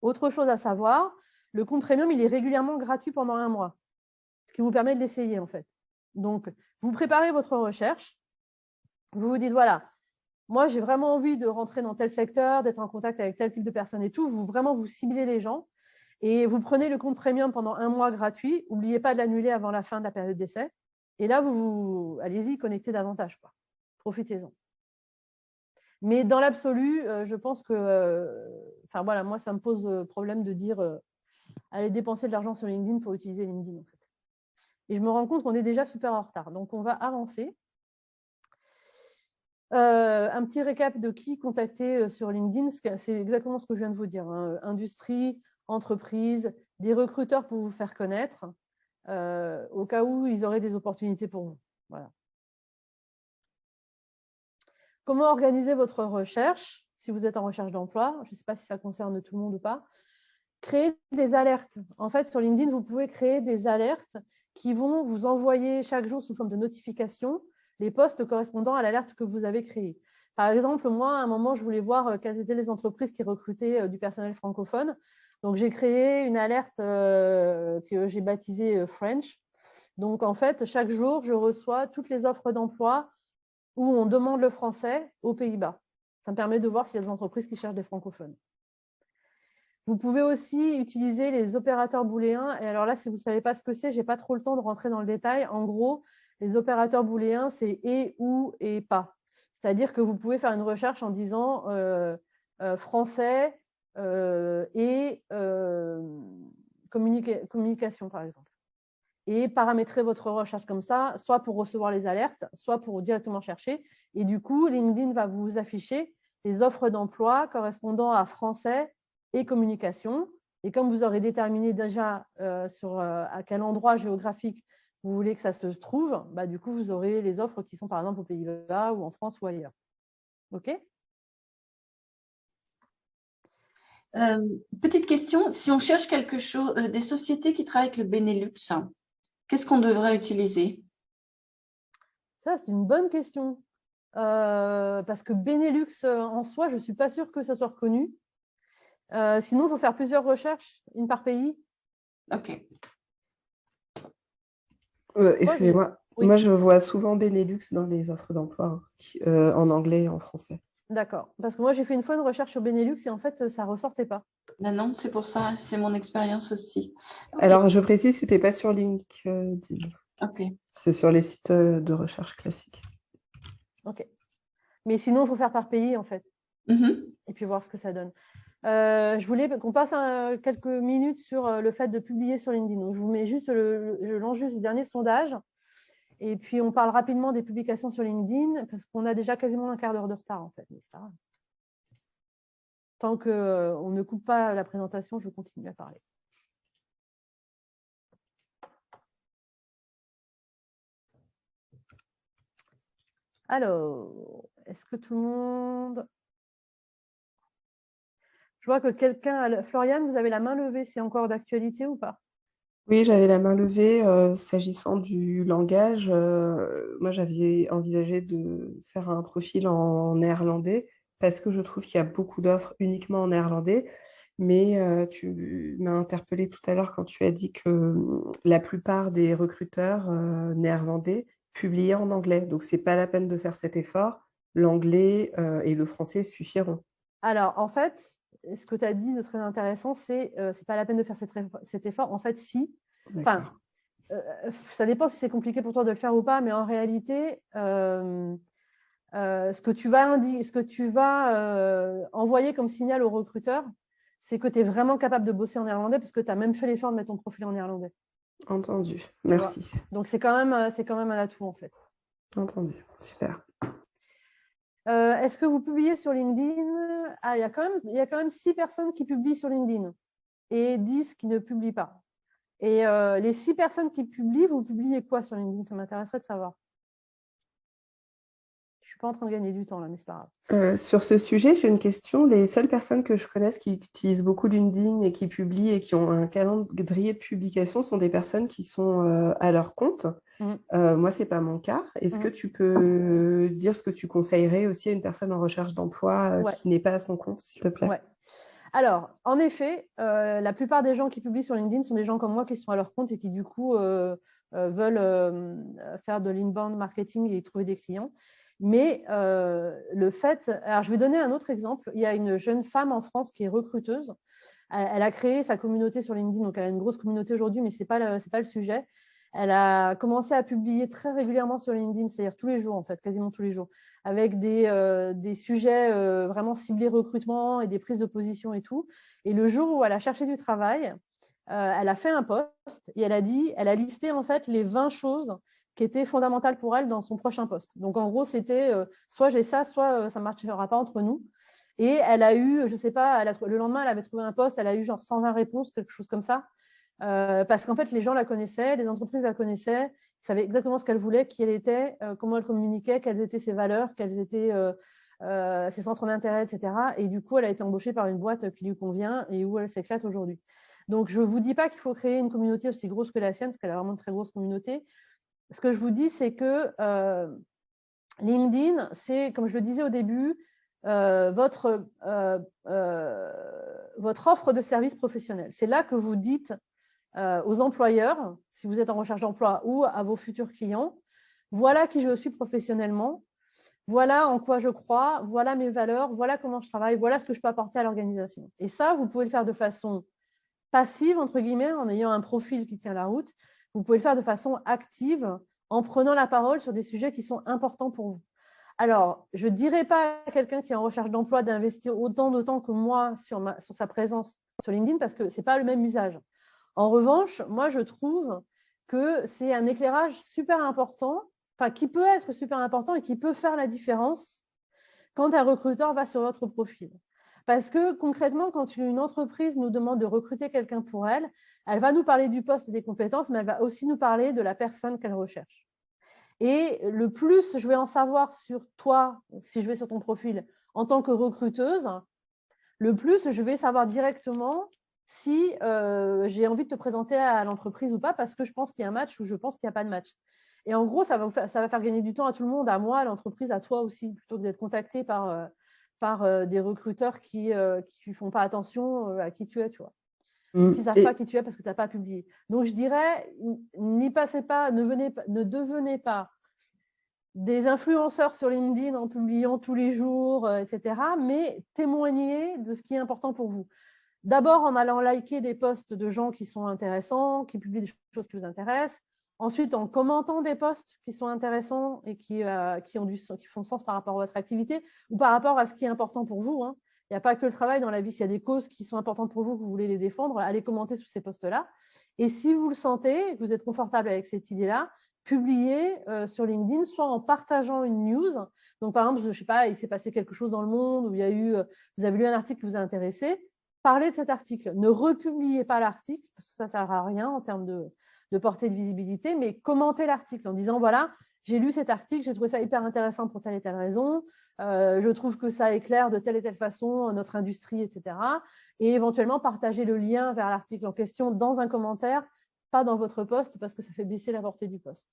Autre chose à savoir, le compte premium, il est régulièrement gratuit pendant 1 mois, ce qui vous permet de l'essayer en fait. Donc, vous préparez votre recherche, vous vous dites, voilà, moi, j'ai vraiment envie de rentrer dans tel secteur, d'être en contact avec tel type de personnes et tout. Vous ciblez les gens et vous prenez le compte premium pendant 1 mois gratuit. N'oubliez pas de l'annuler avant la fin de la période d'essai. Et là, allez-y, connectez davantage, quoi. Profitez-en. Mais dans l'absolu, je pense que, enfin voilà, moi, ça me pose problème de dire allez dépenser de l'argent sur LinkedIn pour utiliser LinkedIn, en fait. Et je me rends compte qu'on est déjà super en retard. Donc, on va avancer. Un petit récap de qui contacter sur LinkedIn, c'est exactement ce que je viens de vous dire. Hein. Industrie, entreprise, des recruteurs pour vous faire connaître, au cas où ils auraient des opportunités pour vous. Voilà. Comment organiser votre recherche si vous êtes en recherche d'emploi? Je ne sais pas si ça concerne tout le monde ou pas. Créer des alertes. En fait, sur LinkedIn, vous pouvez créer des alertes qui vont vous envoyer chaque jour sous forme de notification les postes correspondant à l'alerte que vous avez créée. Par exemple, moi, à un moment, je voulais voir quelles étaient les entreprises qui recrutaient du personnel francophone. Donc, j'ai créé une alerte que j'ai baptisée French. Donc, en fait, chaque jour, je reçois toutes les offres d'emploi où on demande le français aux Pays-Bas. Ça me permet de voir s'il y a des entreprises qui cherchent des francophones. Vous pouvez aussi utiliser les opérateurs booléens. Et alors là, si vous ne savez pas ce que c'est, je n'ai pas trop le temps de rentrer dans le détail. En gros, les opérateurs booléens, c'est et, ou et pas. C'est-à-dire que vous pouvez faire une recherche en disant français et communication, par exemple. Et paramétrer votre recherche comme ça, soit pour recevoir les alertes, soit pour directement chercher. Et du coup, LinkedIn va vous afficher les offres d'emploi correspondant à français et communication. Et comme vous aurez déterminé déjà à quel endroit géographique vous voulez que ça se trouve, du coup, vous aurez les offres qui sont par exemple aux Pays-Bas ou en France ou ailleurs. OK ? Petite question, si on cherche quelque chose, des sociétés qui travaillent avec le Benelux, qu'est-ce qu'on devrait utiliser? Ça, c'est une bonne question. Parce que Benelux en soi, je ne suis pas sûre que ça soit reconnu. Sinon, il faut faire plusieurs recherches, une par pays. Ok. Excusez-moi, Oui. moi je vois souvent Benelux dans les offres d'emploi en anglais et en français. D'accord. Parce que moi, j'ai fait une fois une recherche sur Benelux et en fait, ça ne ressortait pas. Ben non, c'est pour ça, c'est mon expérience aussi. Ok. Alors je précise, ce n'était pas sur LinkedIn, Ok. c'est sur les sites de recherche classiques. Ok. Mais sinon, il faut faire par pays, en fait, Mhm. et puis voir ce que ça donne. Je voulais qu'on passe quelques minutes sur le fait de publier sur LinkedIn. Donc, je vous mets juste je lance juste le dernier sondage. Et puis, on parle rapidement des publications sur LinkedIn parce qu'on a déjà quasiment un quart d'heure de retard, en fait. Mais c'est pas grave. Tant qu'on ne coupe pas la présentation, je continue à parler. Alors, est-ce que tout le monde... Je vois que quelqu'un... Floriane, vous avez la main levée. C'est encore d'actualité ou pas? Oui, j'avais la main levée. S'agissant du langage, moi j'avais envisagé de faire un profil en néerlandais parce que je trouve qu'il y a beaucoup d'offres uniquement en néerlandais. Mais tu m'as interpellé tout à l'heure quand tu as dit que la plupart des recruteurs néerlandais publiaient en anglais. Donc, ce n'est pas la peine de faire cet effort. L'anglais et le français suffiront. Alors, en fait, ce que tu as dit de très intéressant, c'est pas la peine de faire cet effort. En fait, si. Enfin, ça dépend si c'est compliqué pour toi de le faire ou pas, mais en réalité, ce que tu vas envoyer comme signal au recruteur, c'est que tu es vraiment capable de bosser en néerlandais parce que tu as même fait l'effort de mettre ton profil en néerlandais. Entendu. Merci. Donc, c'est quand même un atout, en fait. Entendu. Super. Est-ce que vous publiez sur LinkedIn? Ah, il y a quand même 6 personnes qui publient sur LinkedIn et 10 qui ne publient pas. Et les 6 personnes qui publient, vous publiez quoi sur LinkedIn? Ça m'intéresserait de savoir. Je ne suis pas en train de gagner du temps là, mais c'est pas grave. Sur ce sujet, j'ai une question. Les seules personnes que je connaisse qui utilisent beaucoup LinkedIn et qui publient et qui ont un calendrier de publication sont des personnes qui sont à leur compte. Moi, ce n'est pas mon cas. Est-ce que tu peux dire ce que tu conseillerais aussi à une personne en recherche d'emploi qui n'est pas à son compte, s'il te plaît? Ouais. Alors, en effet, la plupart des gens qui publient sur LinkedIn sont des gens comme moi qui sont à leur compte et qui, du coup, veulent faire de l'inbound marketing et trouver des clients. Mais le fait... Alors, je vais donner un autre exemple. Il y a une jeune femme en France qui est recruteuse. Elle a créé sa communauté sur LinkedIn. Donc, elle a une grosse communauté aujourd'hui, mais ce n'est pas le sujet. Elle a commencé à publier très régulièrement sur LinkedIn, c'est-à-dire tous les jours, en fait, quasiment tous les jours, avec des sujets vraiment ciblés recrutement et des prises de position et tout. Et le jour où elle a cherché du travail, elle a fait un post et elle a listé en fait les 20 choses qui étaient fondamentales pour elle dans son prochain poste. Donc, en gros, c'était soit j'ai ça, soit ça ne marchera pas entre nous. Et elle a eu, je ne sais pas, le lendemain, elle avait trouvé un poste, elle a eu genre 120 réponses, quelque chose comme ça. Parce qu'en fait, les gens la connaissaient, les entreprises la connaissaient, ils savaient exactement ce qu'elle voulait, qui elle était, comment elle communiquait, quelles étaient ses valeurs, quels étaient ses centres d'intérêt, etc. Et du coup, elle a été embauchée par une boîte qui lui convient et où elle s'éclate aujourd'hui. Donc, je ne vous dis pas qu'il faut créer une communauté aussi grosse que la sienne, parce qu'elle a vraiment une très grosse communauté. Ce que je vous dis, c'est que LinkedIn, c'est, comme je le disais au début, votre offre de service professionnel. C'est là que vous dites aux employeurs, si vous êtes en recherche d'emploi, ou à vos futurs clients, voilà qui je suis professionnellement, voilà en quoi je crois, voilà mes valeurs, voilà comment je travaille, voilà ce que je peux apporter à l'organisation. Et ça, vous pouvez le faire de façon passive, entre guillemets, en ayant un profil qui tient la route. Vous pouvez le faire de façon active, en prenant la parole sur des sujets qui sont importants pour vous. Alors, je ne dirais pas à quelqu'un qui est en recherche d'emploi d'investir autant de temps que moi sur sa présence sur LinkedIn parce que ce n'est pas le même usage. En revanche, moi, je trouve que c'est un éclairage super important, enfin, qui peut être super important et qui peut faire la différence quand un recruteur va sur votre profil. Parce que concrètement, quand une entreprise nous demande de recruter quelqu'un pour elle, elle va nous parler du poste et des compétences, mais elle va aussi nous parler de la personne qu'elle recherche. Et le plus je vais en savoir sur toi, si je vais sur ton profil, en tant que recruteuse, Le plus, je vais savoir directement si j'ai envie de te présenter à l'entreprise ou pas, parce que je pense qu'il y a un match ou je pense qu'il n'y a pas de match. Et en gros, ça va faire gagner du temps à tout le monde, à moi, à l'entreprise, à toi aussi, plutôt que d'être contacté par des recruteurs qui ne font pas attention à qui tu es, tu vois. Puis ils ne savent pas qui tu es parce que tu n'as pas publié. Donc, je dirais, n'y passez pas, ne devenez pas des influenceurs sur LinkedIn en publiant tous les jours, etc., mais témoignez de ce qui est important pour vous. D'abord, en allant liker des posts de gens qui sont intéressants, qui publient des choses qui vous intéressent. Ensuite, en commentant des posts qui sont intéressants et qui font sens par rapport à votre activité ou par rapport à ce qui est important pour vous. Hein. Il n'y a pas que le travail dans la vie. S'il y a des causes qui sont importantes pour vous, que vous voulez les défendre, allez commenter sous ces posts-là. Et si vous le sentez, que vous êtes confortable avec cette idée-là, publiez sur LinkedIn, soit en partageant une news. Donc, par exemple, je ne sais pas, il s'est passé quelque chose dans le monde, où vous avez lu un article qui vous a intéressé. Parlez de cet article. Ne republiez pas l'article, parce que ça ne sert à rien en termes de portée de visibilité, mais commentez l'article en disant, voilà, j'ai lu cet article, j'ai trouvé ça hyper intéressant pour telle et telle raison, je trouve que ça éclaire de telle et telle façon notre industrie, etc. Et éventuellement, partagez le lien vers l'article en question dans un commentaire, pas dans votre post, parce que ça fait baisser la portée du post.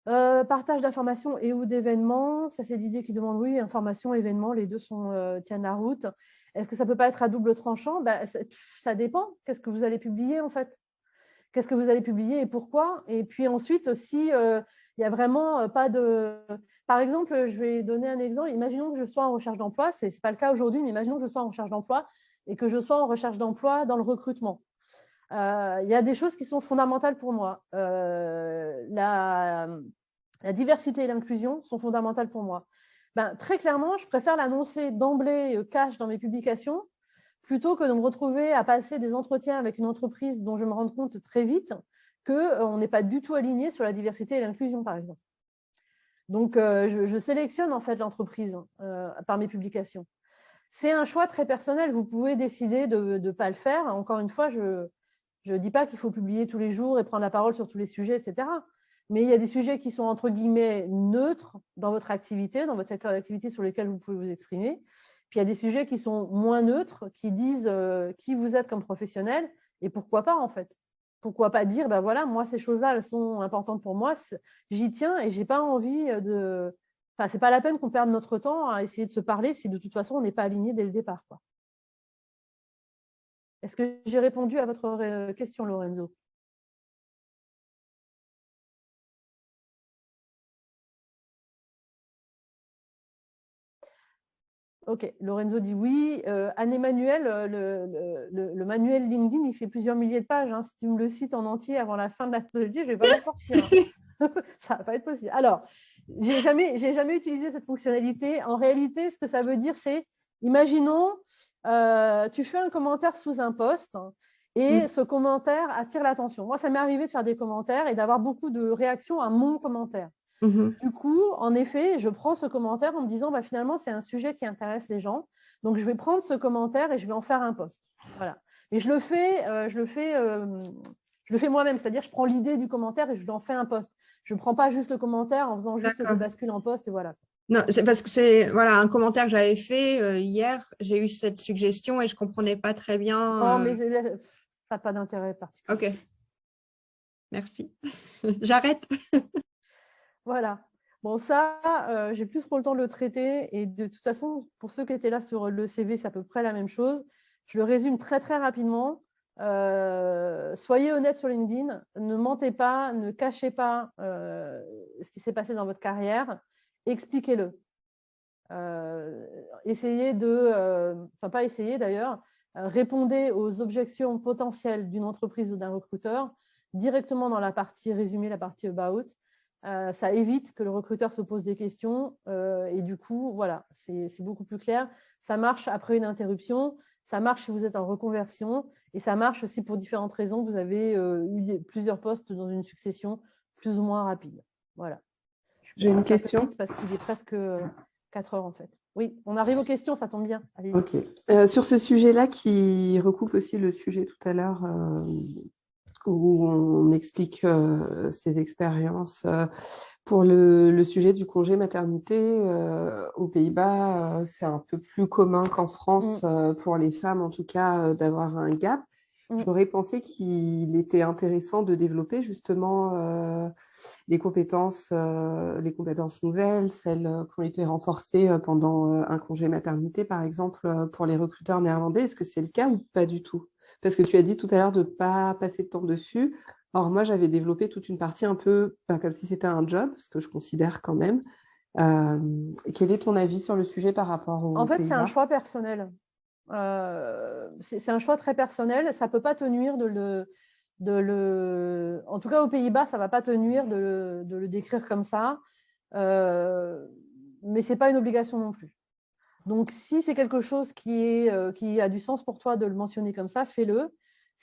Partage d'informations et ou d'événements, ça c'est Didier qui demande, oui, informations, événements, les deux tiennent la route. Est-ce que ça ne peut pas être à double tranchant? Ça dépend. Qu'est-ce que vous allez publier en fait? Qu'est-ce que vous allez publier et pourquoi? Et puis ensuite aussi, il n'y a vraiment pas de… Par exemple, je vais donner un exemple. Imaginons que je sois en recherche d'emploi. Ce n'est pas le cas aujourd'hui, mais imaginons que je sois en recherche d'emploi et que je sois en recherche d'emploi dans le recrutement. Il y a des choses qui sont fondamentales pour moi. La diversité et l'inclusion sont fondamentales pour moi. Très clairement, je préfère l'annoncer d'emblée cash dans mes publications plutôt que de me retrouver à passer des entretiens avec une entreprise dont je me rends compte très vite qu'on n'est pas du tout aligné sur la diversité et l'inclusion, par exemple. Donc, je sélectionne en fait l'entreprise par mes publications. C'est un choix très personnel. Vous pouvez décider de ne pas le faire. Encore une fois, je ne dis pas qu'il faut publier tous les jours et prendre la parole sur tous les sujets, etc. Mais il y a des sujets qui sont entre guillemets neutres dans votre activité, dans votre secteur d'activité sur lesquels vous pouvez vous exprimer. Puis il y a des sujets qui sont moins neutres, qui disent qui vous êtes comme professionnel et pourquoi pas en fait. Pourquoi pas dire, voilà, moi ces choses-là, elles sont importantes pour moi, j'y tiens et j'ai pas envie de… Enfin, c'est pas la peine qu'on perde notre temps à essayer de se parler si de toute façon on n'est pas aligné dès le départ, quoi. Est-ce que j'ai répondu à votre question, Lorenzo? Ok, Lorenzo dit oui. Anne-Emmanuel, le manuel LinkedIn, il fait plusieurs milliers de pages. Hein. Si tu me le cites en entier avant la fin de l'atelier, je ne vais pas m'en sortir. Hein. Ça ne va pas être possible. Alors, j'ai jamais utilisé cette fonctionnalité. En réalité, ce que ça veut dire, c'est, imaginons, tu fais un commentaire sous un post et ce commentaire attire l'attention. Moi, ça m'est arrivé de faire des commentaires et d'avoir beaucoup de réactions à mon commentaire. Du coup, en effet, je prends ce commentaire en me disant, finalement, c'est un sujet qui intéresse les gens. Donc, je vais prendre ce commentaire et je vais en faire un post. Voilà. Et je le fais moi-même. C'est-à-dire, je prends l'idée du commentaire et je en fais un post. Je ne prends pas juste le commentaire en faisant juste je bascule en post et voilà. Non, c'est parce que c'est un commentaire que j'avais fait hier. J'ai eu cette suggestion et je ne comprenais pas très bien. Non, mais ça n'a pas d'intérêt particulier. Ok. Merci. J'arrête. Voilà. Bon, ça, j'ai plus trop le temps de le traiter. Et de toute façon, pour ceux qui étaient là sur le CV, c'est à peu près la même chose. Je le résume très, très rapidement. Soyez honnête sur LinkedIn. Ne mentez pas, ne cachez pas ce qui s'est passé dans votre carrière. Expliquez-le. Essayez pas essayez d'ailleurs, répondez aux objections potentielles d'une entreprise ou d'un recruteur directement dans la partie résumé, la partie about. Ça évite que le recruteur se pose des questions et du coup, voilà, c'est beaucoup plus clair. Ça marche après une interruption, ça marche si vous êtes en reconversion et ça marche aussi pour différentes raisons. Vous avez eu plusieurs postes dans une succession plus ou moins rapide. Voilà. J'ai une question. Parce qu'il est presque 4 heures en fait. Oui, on arrive aux questions, ça tombe bien. Allez-y. Ok. Sur ce sujet-là qui recoupe aussi le sujet tout à l'heure où on explique ses expériences Pour le sujet du congé maternité, aux Pays-Bas, c'est un peu plus commun qu'en France, pour les femmes en tout cas, d'avoir un gap. J'aurais pensé qu'il était intéressant de développer justement les compétences nouvelles, celles qui ont été renforcées pendant un congé maternité, par exemple, pour les recruteurs néerlandais. Est-ce que c'est le cas ou pas du tout? Parce que tu as dit tout à l'heure de ne pas passer de temps dessus. Or, moi, j'avais développé toute une partie un peu comme si c'était un job, ce que je considère quand même. Quel est ton avis sur le sujet par rapport aux En fait, c'est un Pays-Bas? choix personnel. C'est un choix très personnel. Ça ne peut pas te nuire en tout cas, aux Pays-Bas, ça ne va pas te nuire de le décrire comme ça. Mais ce n'est pas une obligation non plus. Donc, si c'est quelque chose qui a du sens pour toi de le mentionner comme ça, fais-le.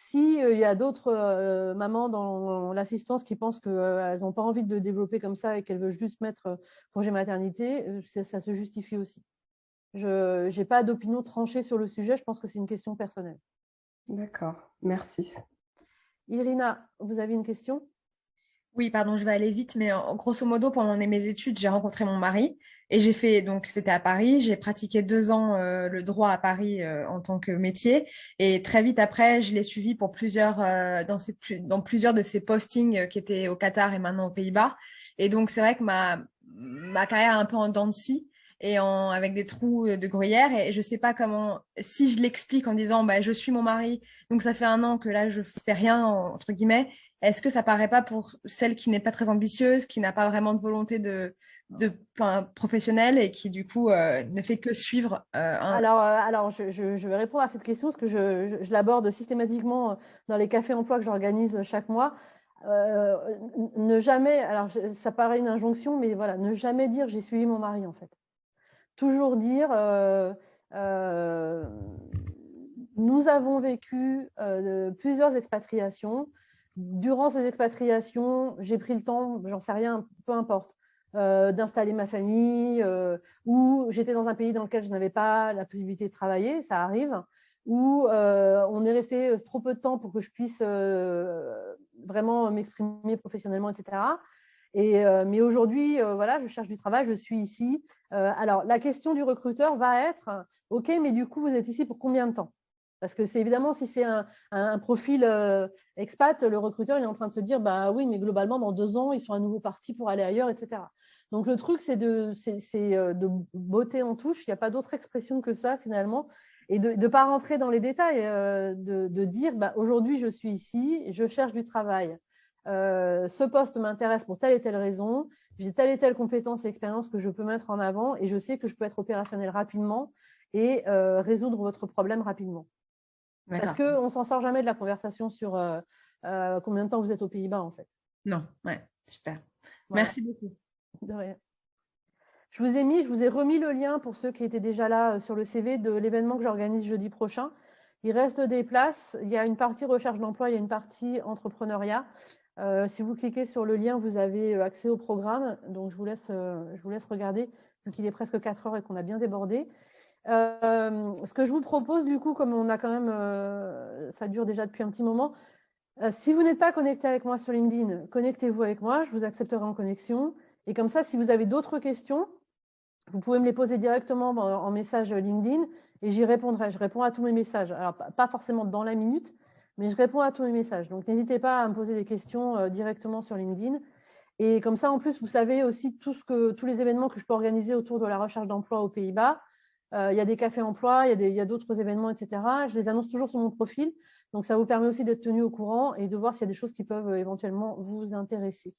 S'il y a d'autres mamans dans l'assistance qui pensent qu'elles n'ont pas envie de le développer comme ça et qu'elles veulent juste mettre congé maternité, ça se justifie aussi. Je n'ai pas d'opinion tranchée sur le sujet, je pense que c'est une question personnelle. D'accord, merci. Irina, vous avez une question? Oui, pardon, je vais aller vite, mais grosso modo, pendant mes études, j'ai rencontré mon mari et j'ai fait, donc c'était à Paris, j'ai pratiqué 2 ans le droit à Paris en tant que métier et très vite après, je l'ai suivi pour dans plusieurs de ses postings qui étaient au Qatar et maintenant aux Pays-Bas. Et donc, c'est vrai que ma carrière est un peu en dents de scie et avec des trous de gruyère et je sais pas comment, si je l'explique en disant, bah, je suis mon mari, donc ça fait 1 an que là, je fais rien, entre guillemets. Est-ce que ça paraît pas pour celle qui n'est pas très ambitieuse, qui n'a pas vraiment de volonté professionnelle et qui du coup ne fait que suivre Alors je vais répondre à cette question parce que je l'aborde systématiquement dans les cafés emploi que j'organise chaque mois. Ne jamais, alors ça paraît une injonction, mais voilà, ne jamais dire j'ai suivi mon mari en fait. Toujours dire nous avons vécu plusieurs expatriations. Durant ces expatriations, j'ai pris le temps, j'en sais rien, peu importe, d'installer ma famille, ou j'étais dans un pays dans lequel je n'avais pas la possibilité de travailler, ça arrive, ou on est resté trop peu de temps pour que je puisse vraiment m'exprimer professionnellement, etc. Mais aujourd'hui, voilà, je cherche du travail, je suis ici. Alors, la question du recruteur va être, OK, mais du coup, vous êtes ici pour combien de temps? Parce que c'est évidemment, si c'est un profil expat, le recruteur il est en train de se dire, bah oui, mais globalement, dans 2 ans, ils sont à nouveau partis pour aller ailleurs, etc. Donc, le truc, c'est de botter en touche. Il n'y a pas d'autre expression que ça, finalement. Et de ne pas rentrer dans les détails, de dire, bah, aujourd'hui, je suis ici, je cherche du travail. Ce poste m'intéresse pour telle et telle raison. J'ai telle et telle compétence et expérience que je peux mettre en avant et je sais que je peux être opérationnel rapidement et résoudre votre problème rapidement. Parce qu'on ne s'en sort jamais de la conversation sur combien de temps vous êtes aux Pays-Bas, en fait. Non, ouais, super. Voilà. Merci beaucoup. De rien. Je vous ai remis le lien pour ceux qui étaient déjà là sur le CV de l'événement que j'organise jeudi prochain. Il reste des places. Il y a une partie recherche d'emploi, il y a une partie entrepreneuriat. Si vous cliquez sur le lien, vous avez accès au programme. Donc, je vous laisse regarder, vu qu'il est presque 4 heures et qu'on a bien débordé. Ce que je vous propose, du coup, comme on a quand même, ça dure déjà depuis un petit moment, si vous n'êtes pas connecté avec moi sur LinkedIn, connectez-vous avec moi, je vous accepterai en connexion. Et comme ça, si vous avez d'autres questions, vous pouvez me les poser directement en message LinkedIn et j'y répondrai. Je réponds à tous mes messages. Alors, pas forcément dans la minute, mais je réponds à tous mes messages. Donc, n'hésitez pas à me poser des questions directement sur LinkedIn. Et comme ça, en plus, vous savez aussi tous les événements que je peux organiser autour de la recherche d'emploi aux Pays-Bas. Il y a des cafés emploi, il y a d'autres événements, etc. Je les annonce toujours sur mon profil. Donc, ça vous permet aussi d'être tenu au courant et de voir s'il y a des choses qui peuvent éventuellement vous intéresser.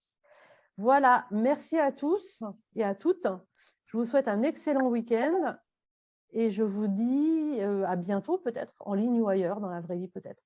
Voilà, merci à tous et à toutes. Je vous souhaite un excellent week-end et je vous dis à bientôt peut-être, en ligne ou ailleurs, dans la vraie vie peut-être.